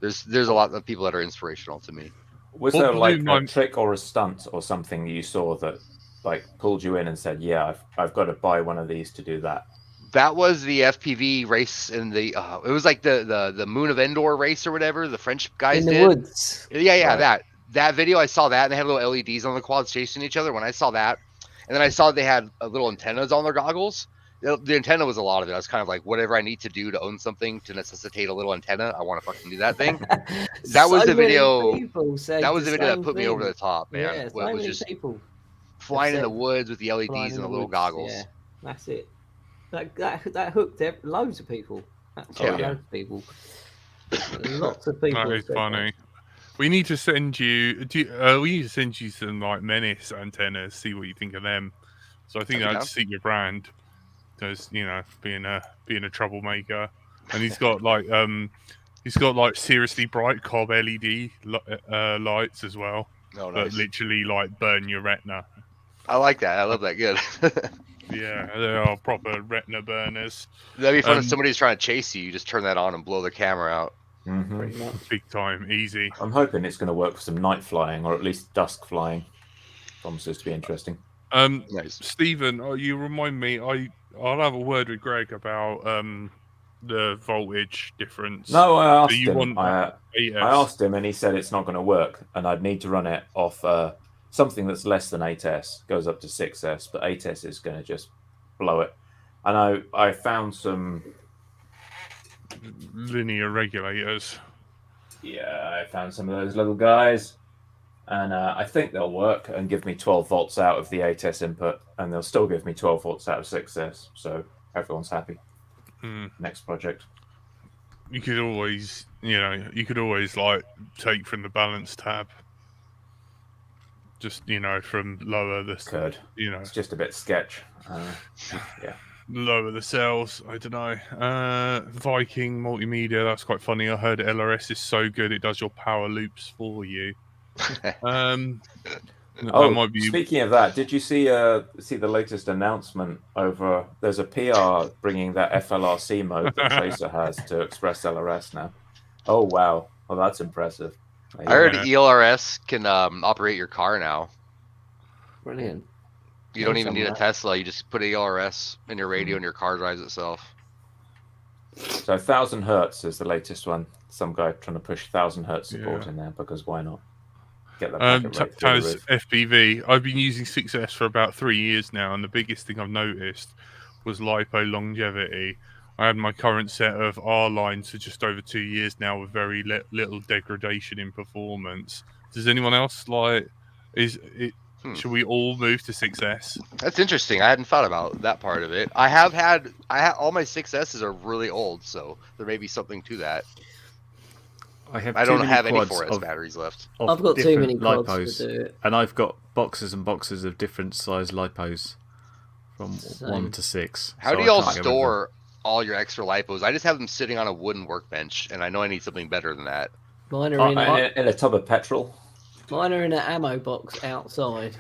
there's a lot of people that are inspirational to me. Was there like a trick or a stunt or something you saw that like pulled you in and said, "Yeah, I've got to buy one of these to do that"? That was the FPV race in the. It was like the Moon of Endor race or whatever the French guys did. In the woods. Yeah, right. That video, I saw that, and they had little LEDs on the quads chasing each other. When I saw that, and then I saw they had little antennas on their goggles. The antenna was a lot of it. I was kind of like, whatever I need to do to own something to necessitate a little antenna, I want to fucking do that thing. That was the video. That was the video that put me over the top, man. Yeah, it was just people flying in the woods with the LEDs and the little goggles. Yeah, that's it. That hooked loads of people. Loads of people. Lots of people. That is funny. We need to send you. We need to send you some like Menace antennas. See what you think of them. So I think that'd suit your brand. Because being a troublemaker, and he's got like seriously bright cob LED lights as well. Oh, nice. That literally like burn your retina. I like that. I love that. Good. Yeah, they are proper retina burners. That'd be fun if somebody's trying to chase you. You just turn that on and blow the camera out. Mm-hmm. Big time, easy. I'm hoping it's going to work for some night flying, or at least dusk flying. Promises to be interesting. Nice. Stephen, you remind me. I'll have a word with Greg about the voltage difference. No, I asked him. I asked him, and he said it's not going to work, and I'd need to run it off something that's less than 8S goes up to 6S, but 8S is going to just blow it. And I found some linear regulators. Yeah, I found some of those little guys, and I think they'll work and give me 12 volts out of the 8S input, and they'll still give me 12 volts out of 6S, so everyone's happy. Next project. You could always, like take from the balance tab. Just, from lower the... Could. It's just a bit sketch. Yeah. Lower the cells. I don't know. Viking multimedia. That's quite funny. I heard LRS is so good it does your power loops for you. Speaking of that, did you see the latest announcement over? There's a PR bringing that FLRC mode that Taser has to Express LRS now. Oh wow! Well, that's impressive. I heard ELRS can operate your car now. Brilliant. You don't even need a Tesla. You just put ELRS in your radio and your car drives itself. So 1000 hertz is the latest one. Some guy trying to push 1000 hertz support in there because why not? Get that packet rate through the roof. FPV. I've been using 6S for about 3 years now, and the biggest thing I've noticed was lipo longevity. I had my current set of R lines for just over 2 years now with very little degradation in performance. Does anyone else should we all move to 6S? That's interesting. I hadn't thought about that part of it. I have all my 6S's are really old, so there may be something to that. I don't have any 4S batteries left. I've got too many quads to do it. And I've got boxes and boxes of different size lipos from 1 to 6. How do y'all store all your extra lipos? I just have them sitting on a wooden workbench, and I know I need something better than that. Mine are in a tub of petrol. Mine are in an ammo box outside.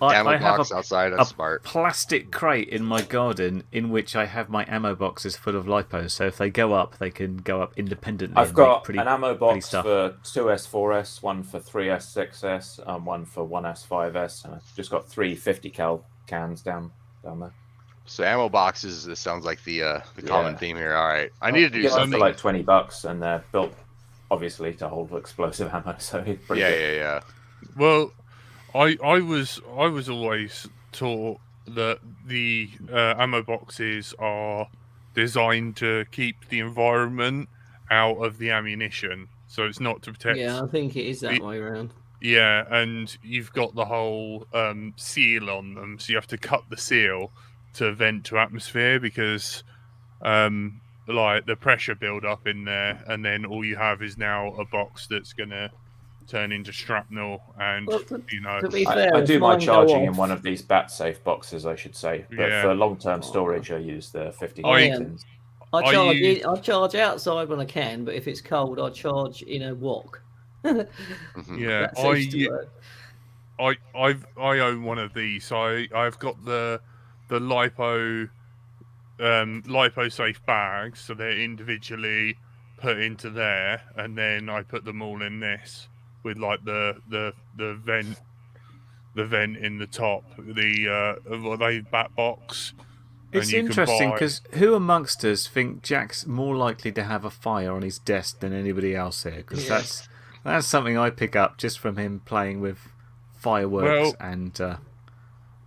I have outside. That's smart. Plastic crate in my garden in which I have my ammo boxes full of lipos. So if they go up, they can go up independently. I've got an ammo box for 2S, 4S, one for 3S, 6S, and one for 1S, 5S. And I've just got 3 50 cal cans down there. So ammo boxes. This sounds like the common theme here. All right, I need to do something. For like $20, and they're built obviously to hold explosive ammo. So it's pretty good. Yeah. Well, I was always taught that the ammo boxes are designed to keep the environment out of the ammunition, so it's not to protect. Yeah, I think it is that way around. Yeah, and you've got the whole seal on them, so you have to cut the seal to vent to atmosphere because like the pressure build up in there, and then all you have is now a box that's gonna turn into shrapnel. And to be fair, I do my charging in one of these bat safe boxes, I should say, but for long-term storage I use the 50 tins. I charge outside when I can, but if it's cold I charge in a wok. Yeah, I own one of these, so I've got the lipo safe bags, so they're individually put into there, and then I put them all in this with like the vent in the top, the bat box. It's interesting because who amongst us think Jack's more likely to have a fire on his desk than anybody else here? Because that's something I pick up just from him playing with fireworks and.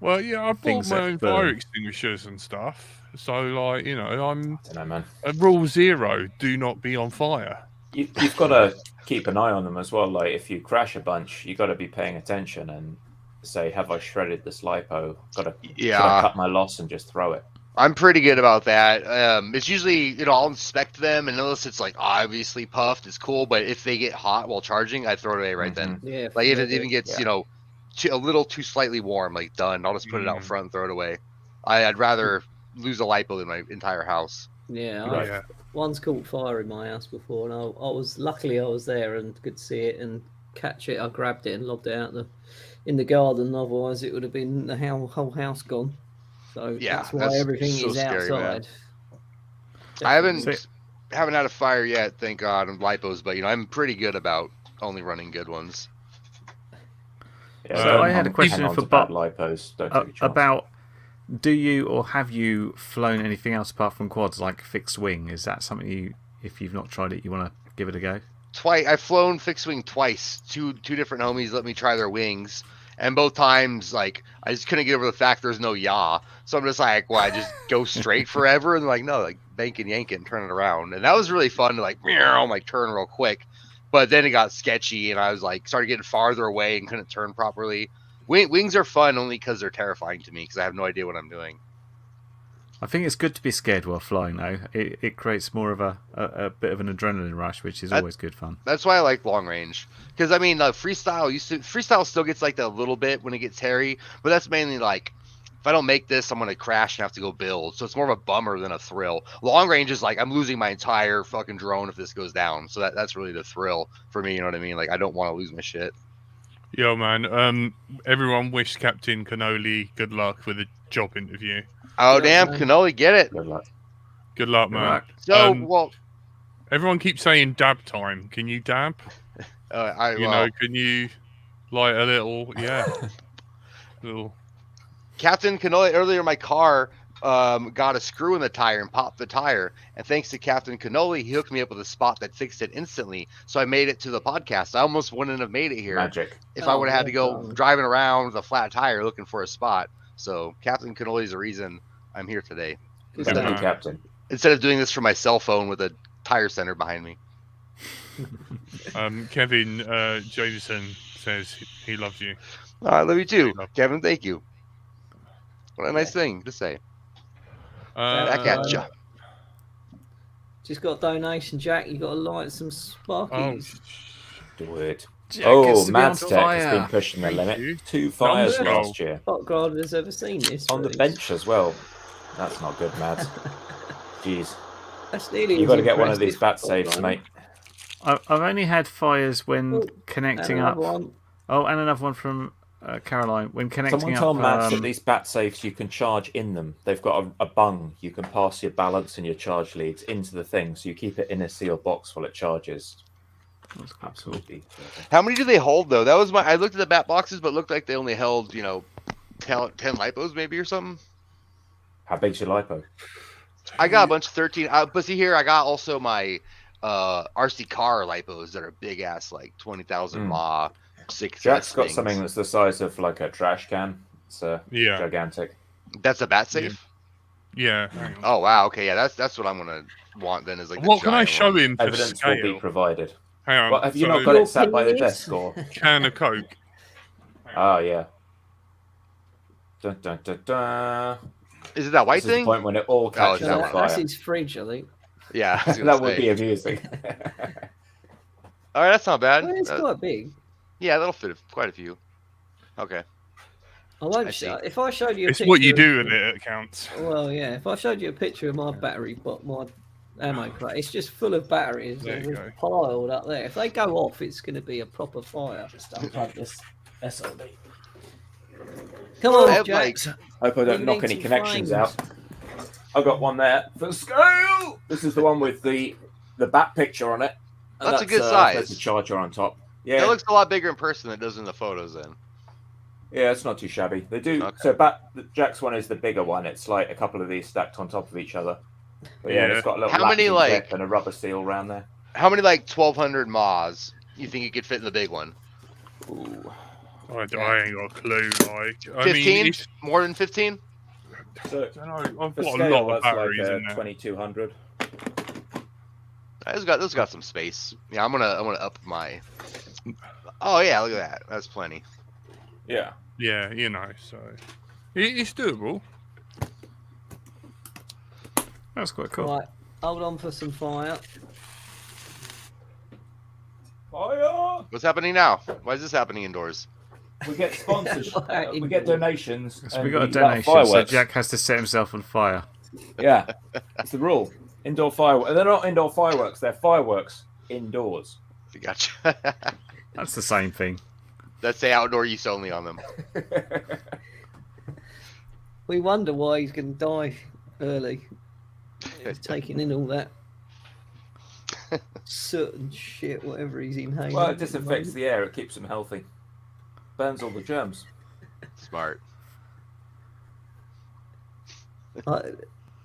Well, yeah, I bought my own fire extinguishers and stuff. So, like, I'm. I don't know, man. Rule 0: do not be on fire. You've got to keep an eye on them as well. Like, if you crash a bunch, you've got to be paying attention and say, "Have I shredded this lipo? Should I cut my loss and just throw it?" I'm pretty good about that. It's usually, I'll inspect them, and unless it's like obviously puffed, it's cool. But if they get hot while charging, I throw it away right then. Yeah. Like if it even gets, a little too slightly warm, like done, I'll just put it out front and throw it away. I'd rather lose a lipo than my entire house. Yeah. One's caught fire in my house before, and I was there and could see it and catch it. I grabbed it and lobbed it out in the garden. Otherwise, it would have been the whole house gone. So that's why everything is outside. I haven't had a fire yet, thank God, on lipos, but I'm pretty good about only running good ones. Yeah, so I had a question for Bob lipos. About do you or have you flown anything else apart from quads, like fixed wing? Is that something if you've not tried it, you want to give it a go? I've flown fixed wing twice. Two different homies let me try their wings, And both times, like, I just couldn't get over the fact there's no yaw. So I'm just like, well, I just go straight forever? And they're like, no, like, bank and yank it and turn it around. And that was really fun to, like, like turn real quick. But then it got sketchy, and I was like, started getting farther away and couldn't turn properly. Wings are fun only because they're terrifying to me because I have no idea what I'm doing. I think it's good to be scared while flying, though. It creates more of a bit of an adrenaline rush, which is always good fun. That's why I like long range. Because, I mean, freestyle still gets like that a little bit when it gets hairy, but that's mainly like, if I don't make this, I'm going to crash and have to go build. So it's more of a bummer than a thrill. Long range is like, I'm losing my entire fucking drone if this goes down. So that's really the thrill for me, you know what I mean? Like, I don't want to lose my shit. Yo, man, everyone wish Captain Cannoli good luck with a job interview. Oh, damn, Cannoli, get it. Good luck. Good luck, man. So, well... Everyone keeps saying dab time. Can you dab? Can you light a little, little... Captain Cannoli, earlier my car got a screw in the tire and popped the tire. And thanks to Captain Cannoli, he hooked me up with a spot that fixed it instantly. So I made it to the podcast. I almost wouldn't have made it here. Magic. If I would have had to go driving around with a flat tire looking for a spot. So Captain Cannoli is the reason I'm here today. Thank you, Captain. Instead of doing this from my cell phone with a tire center behind me. Kevin Jameson says he loves you. I love you too, Kevin. Thank you. What a nice thing to say. Back at ya. Just got a donation, Jack. You got to light some sparkies. Do it. Jack Mads Tech has been pushing the limit. 2 fires last year. Botgrinder has ever seen this. On the bench as well. That's not good, Mads. Jeez. That's nearly. You've got to get one of these bat saves, mate. I've only had fires when connecting up. Oh, and another one from Caroline. When connecting Someone up. told Mads that these bat safes you can charge in them. They've got a bung. You can pass your balance and your charge leads into the thing, so you keep it in a sealed box while it charges. That's cool. Absolutely. How many do they hold though? That was I looked at the bat boxes, but it looked like they only held 10 lipos maybe or something. How big's your lipo? I got a bunch of 13. But see here, I got also my RC car lipos that are big ass, like 20,000 mAh. Jack's got something that's the size of like a trash can. It's gigantic. That's a bat safe. Yeah. Oh wow. Okay. Yeah. That's what I'm gonna want then. Is like. What can I show him? For Evidence scale? will be provided. Hang on. Well, have you not got it sat by the desk or? Can of Coke. Oh yeah. Dun, dun, dun, dun. Is it that white This is thing? the point when it all catches on fire. That's his fridge, I think. Yeah. That would be amusing. All right, that's not bad. Well, it's quite big. Yeah, that'll fit quite a few. Okay. I won't show. If I showed you, It's what you do with it that counts. Well, yeah. If I showed you a picture of my battery, but my ammo crate, it's just full of batteries piled up there. If they go off, it's going to be a proper fire. Just unplug this SLD. Come on, Jack. Hope I don't knock any connections out. I've got one there for scale. This is the one with the bat picture on it. That's a good size. There's a charger on top. Yeah, it looks a lot bigger in person than it does in the photos. Then. Yeah, it's not too shabby. They do. Okay. So Jack's one is the bigger one. It's like a couple of these stacked on top of each other. But yeah, it's got a little clip and a rubber seal around there. How many 1200 mAhs you think you could fit in the big one? Ooh. I ain't got a clue. 15? More than 15? So, I've got a lot of batteries in there. 2200. Those got some space. Yeah, I'm gonna up my. Oh yeah, look at that. That's plenty. Yeah. Yeah, so it's doable. That's quite cool. Right, hold on for some fire. Fire! What's happening now? Why is this happening indoors? We get sponsors. We get donations. So we got a donation, so Jack has to set himself on fire. Yeah, it's the rule. Indoor fireworks. They're not indoor fireworks. They're fireworks indoors. Gotcha. That's the same thing. Let's say outdoor use only on them. We wonder why he's going to die early. He's taking in all that soot and shit, whatever he's inhaling. Well, it disinfects the air. It keeps him healthy. Burns all the germs. Smart.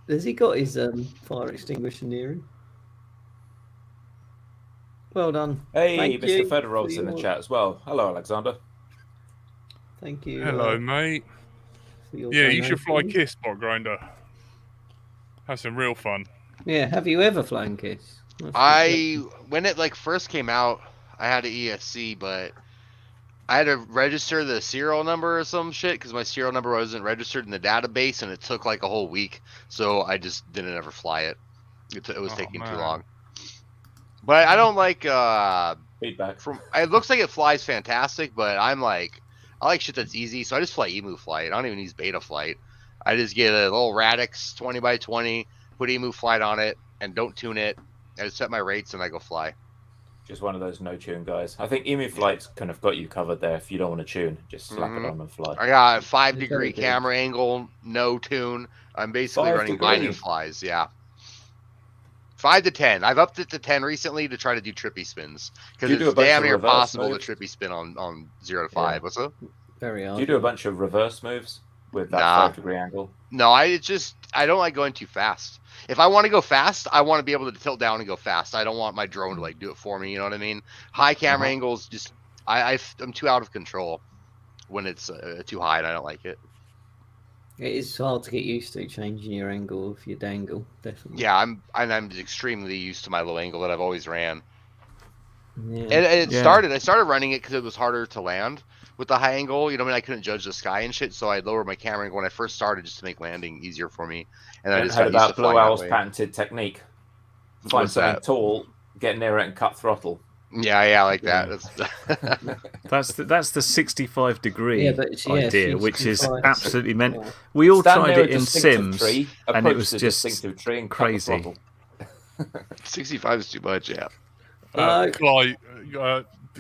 Has he got his fire extinguisher near him? Well done. Hey, Thank Mr. you Fedorov's in the chat as well. Hello, Alexander. Thank you. Hello, mate. For your Yeah, you should fly donation. Kiss, Botgrinder. Have some real fun. Yeah, have you ever flown Kiss? When it like first came out, I had an ESC, but I had to register the serial number or some shit because my serial number wasn't registered in the database, and it took like a whole week. So I just didn't ever fly it. It was taking too long. But I don't like feedback. It looks like it flies fantastic, but I like shit that's easy, so I just fly Emu Flight. I don't even use Beta Flight. I just get a little Radix 20x20, put Emu Flight on it, and don't tune it. I just set my rates and I go fly. Just one of those no tune guys. I think Emu Flight's kind of got you covered there. If you don't want to tune, just slap it on and fly. I got a 5-degree camera angle, no tune. I'm basically running binding flies. Yeah. 5 to 10. I've upped it to 10 recently to try to do trippy spins because it's damn near impossible to trippy spin on 0 to 5. What's up? Very hard. Do you do a bunch of reverse moves with that 5-degree angle? No, I don't like going too fast. If I want to go fast, I want to be able to tilt down and go fast. I don't want my drone to like do it for me. You know what I mean? High camera angles, just I'm too out of control when it's too high, and I don't like it. It is hard to get used to changing your angle if you dangle, definitely. Yeah, I'm extremely used to my low angle that I've always ran. Yeah. And I started running it because it was harder to land with the high angle. You know what I mean? I couldn't judge the sky and shit, so I lowered my camera angle when I first started just to make landing easier for me. And I just heard about Blue Owl's patented technique. Find something tall, get near it, and cut throttle. Yeah, like that. That's the 65-degree idea, which is absolutely meant. We all tried it in Sims, and it was just crazy. 65 is too much, yeah. Clyde,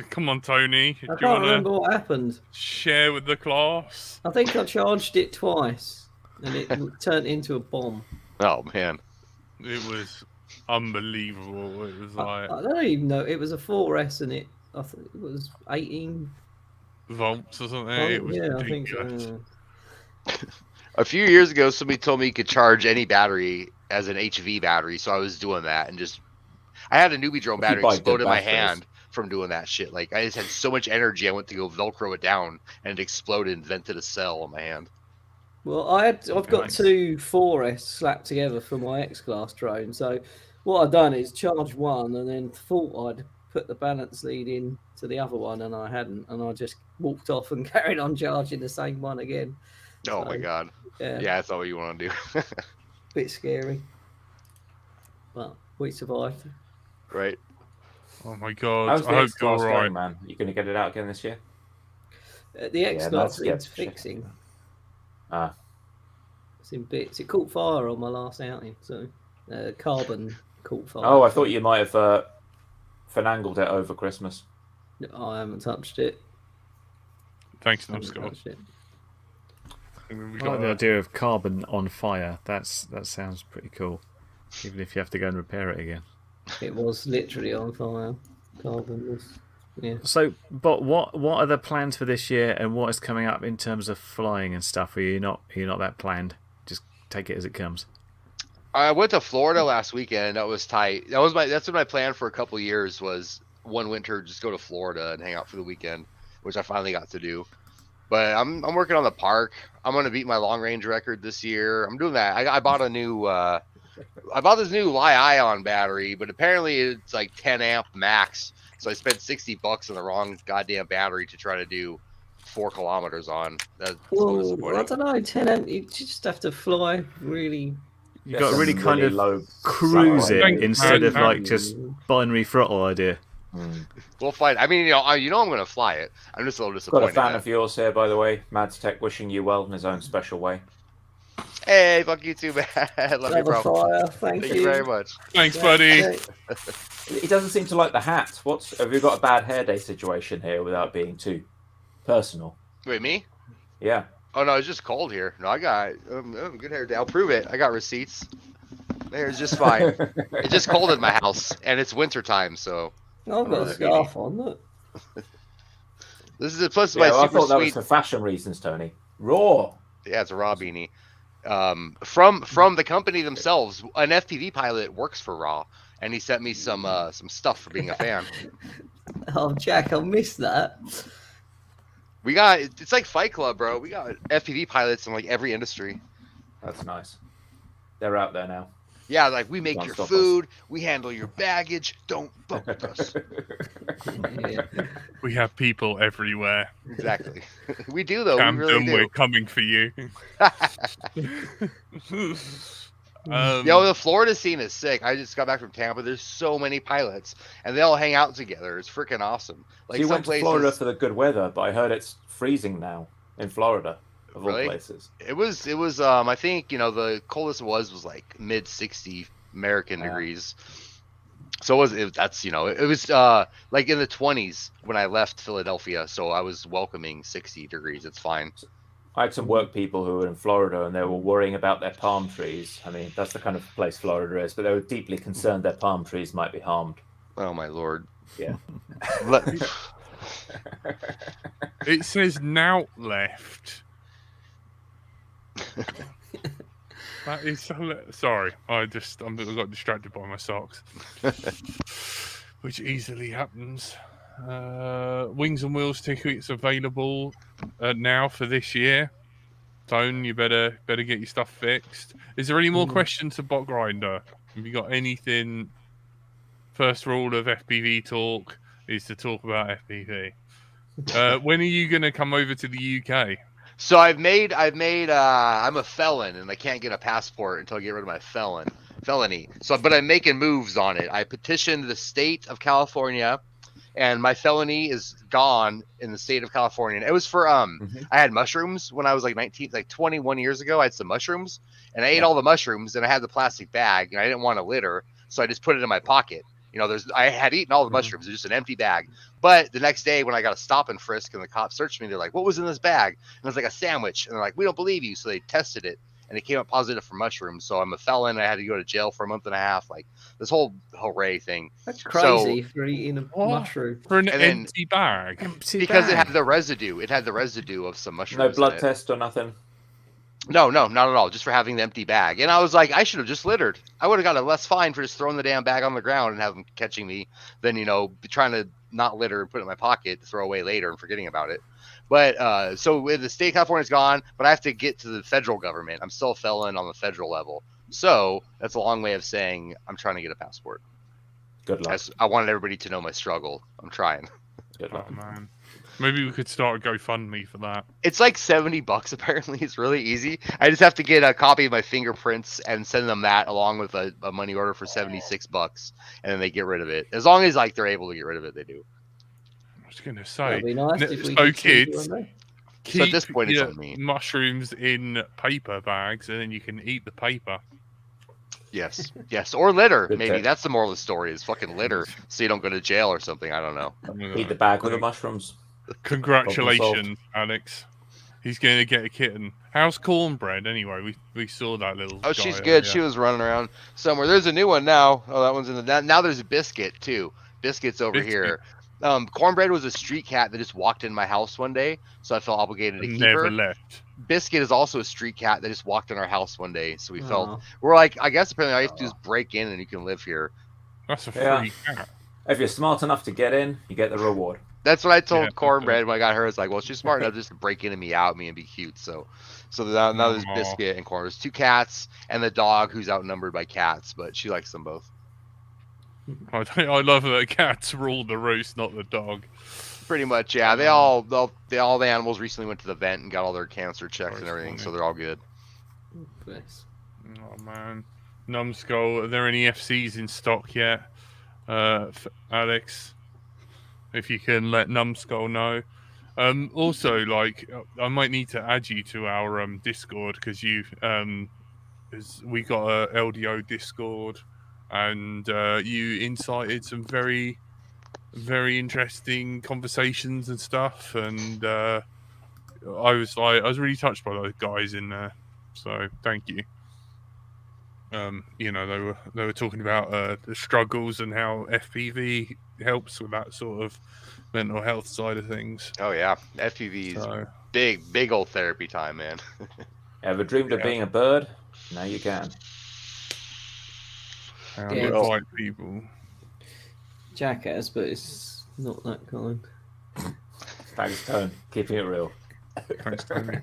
come on, Tony. I can't remember what happened. Share with the class. I think I charged it twice, and it turned into a bomb. Oh man, it was unbelievable. It was like I don't even know. It was a 4S, and I think it was 18 volts or something. It was ridiculous. I think so. A few years ago, somebody told me you could charge any battery as an HV battery, so I was doing that, and I had a newbie drone battery explode in my hand from doing that shit. Like I just had so much energy, I went to go Velcro it down, and it exploded and vented a cell on my hand. Well, I've got two 4S slapped together for my X-Class drone. So what I've done is charge one, and then thought I'd put the balance lead in to the other one, and I hadn't, and I just walked off and carried on charging the same one again. Oh my god! Yeah, that's all you want to do. Bit scary, but we survived. Right. Oh my god! How's the X-Class going, man? You going to get it out again this year? The X-Class needs fixing. It's in bits. It caught fire on my last outing, so carbon caught fire. Oh, I thought you might have finangled it over Christmas. No, I haven't touched it. Thanks, Scott. I like the idea of carbon on fire. That sounds pretty cool, even if you have to go and repair it again. It was literally on fire. Carbon was. Yeah. So, but what are the plans for this year, and what is coming up in terms of flying and stuff? Are you not that planned? Just take it as it comes. I went to Florida last weekend. That was tight. That's what my plan for a couple of years was. One winter, just go to Florida and hang out for the weekend, which I finally got to do. But I'm working on the park. I'm gonna beat my long range record this year. I'm doing that. I bought a new. I bought this new Li-ion battery, but apparently it's like 10 amp max. So I spent $60 on the wrong goddamn battery to try to do 4 kilometers on. That's so disappointing. I don't know, 10 amp. You just have to fly really. You got to really kind of low cruise it instead of like just binary throttle idea. We'll find. I mean, you know, I'm gonna fly it. I'm just a little disappointed. Got a fan of yours here, by the way. Mads Tech wishing you well in his own special way. Hey, fuck you too, man. Love you, bro. Fire. Thank you very much. Thanks, buddy. He doesn't seem to like the hat. Have you got a bad hair day situation here without being too personal? Wait, me? Yeah. Oh no, it's just cold here. No, I got good hair day. I'll prove it. I got receipts. My hair is just fine. It's just cold in my house, and it's winter time, so. I've got a scarf on. Look. This is plus my super I thought that sweet. Was for fashion reasons, Tony. Raw. Yeah, it's a raw beanie. From the company themselves, an FPV pilot works for Raw, and he sent me some stuff for being a fan. Oh, Jack, I missed that. We got it's like Fight Club, bro. We got FPV pilots in like every industry. That's nice. They're out there now. Yeah, like we make Don't your stop food, we handle your baggage. Don't fuck with us. Yeah. We have people everywhere. Exactly. We do though. We really Camden, do. we're coming for you. Yo, the Florida scene is sick. I just got back from Tampa. There's so many pilots, and they all hang out together. It's freaking awesome. Like So you some went to places, Florida for the good weather, but I heard it's freezing now in Florida, of all Really? places. it was. I think the coldest it was like mid 60 American degrees. So that's it was like in the 20s when I left Philadelphia. So I was welcoming 60 degrees. It's fine. I had some work people who were in Florida and they were worrying about their palm trees. I mean, that's the kind of place Florida is, but they were deeply concerned their palm trees might be harmed. Oh my lord. Yeah. It says now left. That is sorry. I got distracted by my socks, which easily happens. Wings and Wheels tickets available now for this year. Tone, you better get your stuff fixed. Is there any more questions to Botgrinder? Have you got anything? First rule of FPV talk is to talk about FPV. When are you going to come over to the UK? So I'm a felon and I can't get a passport until I get rid of my felony. So, but I'm making moves on it. I petitioned the state of California, and my felony is gone in the state of California. And it was for I had mushrooms when I was like 21 years ago. I had some mushrooms, and I ate all the mushrooms, and I had the plastic bag, and I didn't want to litter, so I just put it in my pocket. I had eaten all the mushrooms. It was just an empty bag. But the next day when I got a stop and frisk and the cops searched me, they're like, what was in this bag? And it was like a sandwich. And they're like, we don't believe you. So they tested it, and it came up positive for mushrooms. So I'm a felon. I had to go to jail for a month and a half. Like this whole hooray thing. That's crazy for eating a mushroom. For an And then- empty bag. Because it had the residue. It had the residue of some mushrooms. No blood in it. test or nothing? No, not at all. Just for having the empty bag. And I was like, I should have just littered. I would have got a less fine for just throwing the damn bag on the ground and have them catching me than, trying to not litter and put it in my pocket to throw away later and forgetting about it. But so the state of California's gone, but I have to get to the federal government. I'm still a felon on the federal level. So that's a long way of saying I'm trying to get a passport. Good luck. I wanted everybody to know my struggle. I'm trying. Good luck. Oh man, maybe we could start a GoFundMe for that. It's like $70 apparently. It's really easy. I just have to get a copy of my fingerprints and send them that along with a money order for $76, and then they get rid of it. As long as they're able to get rid of it, they do. I was gonna say, That'd be nice if we so could see kids, you on there. keep So at this point, it's your on me. mushrooms in paper bags, and then you can eat the paper. Yes, or litter. Good Maybe tip. that's the moral of the story: is fucking litter, so you don't go to jail or something. I don't know. Eat the bag with the mushrooms. Congratulations, Alex. He's going to get a kitten. How's Cornbread anyway? We saw that little. Oh, guy she's good. earlier. She was running around somewhere. There's a new one now. Oh, that one's in the now. There's a Biscuit too. Biscuit's over Biscuit. here. Cornbread was a street cat that just walked in my house one day, so I felt obligated to keep Never her. left. Biscuit is also a street cat that just walked in our house one day, so we felt Oh. we're like, I guess apparently all you have to do is break in and you can live here. That's a Yeah. free cat. If you're smart enough to get in, you get the reward. That's what I told Yeah. Cornbread when I got her. It's like, well, she's smart enough just to break in and meout me and be cute. So now there's Aw. Biscuit and Corn. There's two cats and the dog who's outnumbered by cats, but she likes them both. I love that cats rule the roost, not the dog. Pretty much, yeah. All the animals recently went to the vet and got all their cancer checks That's and everything, funny. so they're all good. Bless. Oh man, Numbskull. Are there any FCs in stock yet, Alex? If you can let Numbskull know. Also, like, I might need to add you to our Discord because we got a LDO Discord, and you incited some very, very interesting conversations and stuff, and I was really touched by those guys in there. So thank you. They were talking about the struggles and how FPV helps with that sort of mental health side of things. Oh yeah, FPV's So, big old therapy time, man. Ever dreamed of being a bird? Now you can. how Yeah. to fight people. Jackass, but it's not that kind. Thanks, Tone. Keeping it real. Thanks, Tony.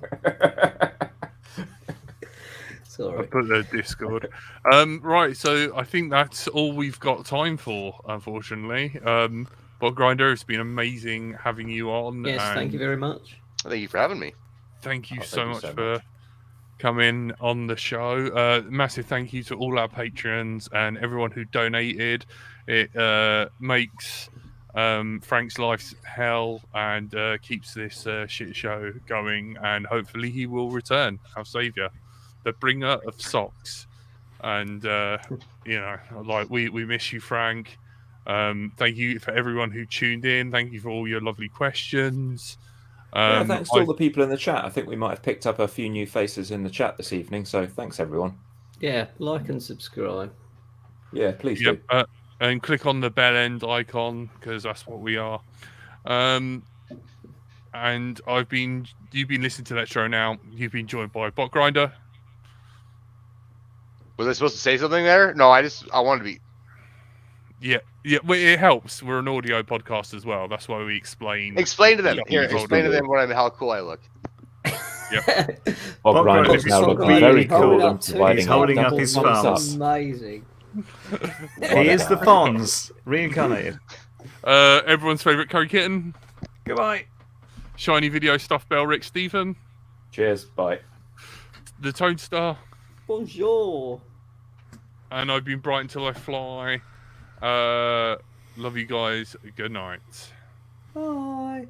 Sorry. I put the Discord. Right, so I think that's all we've got time for, unfortunately. Botgrinder, it's been amazing having you on. Yes, thank you very much. Thank you for having me. Thank you Thank so you much so for much. coming on the show. Massive thank you to all our patrons and everyone who donated. It makes Frank's life hell and keeps this shit show going, and hopefully he will return, our saviour, the bringer of socks. And you know, like we miss you, Frank. Thank you for everyone who tuned in. Thank you for all your lovely questions. Yeah, thanks to all the people in the chat. I think we might have picked up a few new faces in the chat this evening, so thanks everyone. Yeah, like and subscribe. Yeah, please do. And click on the bell end icon, because that's what we are. And you've been listening to that show now. You've been joined by Botgrinder. Was I supposed to say something there? No, I wanted to be. Yeah. Well, it helps. We're an audio podcast as well. That's why we explain. Explain to them. Yeah, Explain to them how cool I look. Yep. Bob Grinder's now looking very cool and providing He's holding up double his thumbs thumbs. up. Amazing. He is the Fonz, reincarnated. Everyone's favourite Curry Kitten. Goodbye. Shiny Video Stuff Bell Rick Stephen. Cheers, bye. The Toad Star. Bonjour. And I've been Bright Until I Fly. Love you guys. Good night. Bye.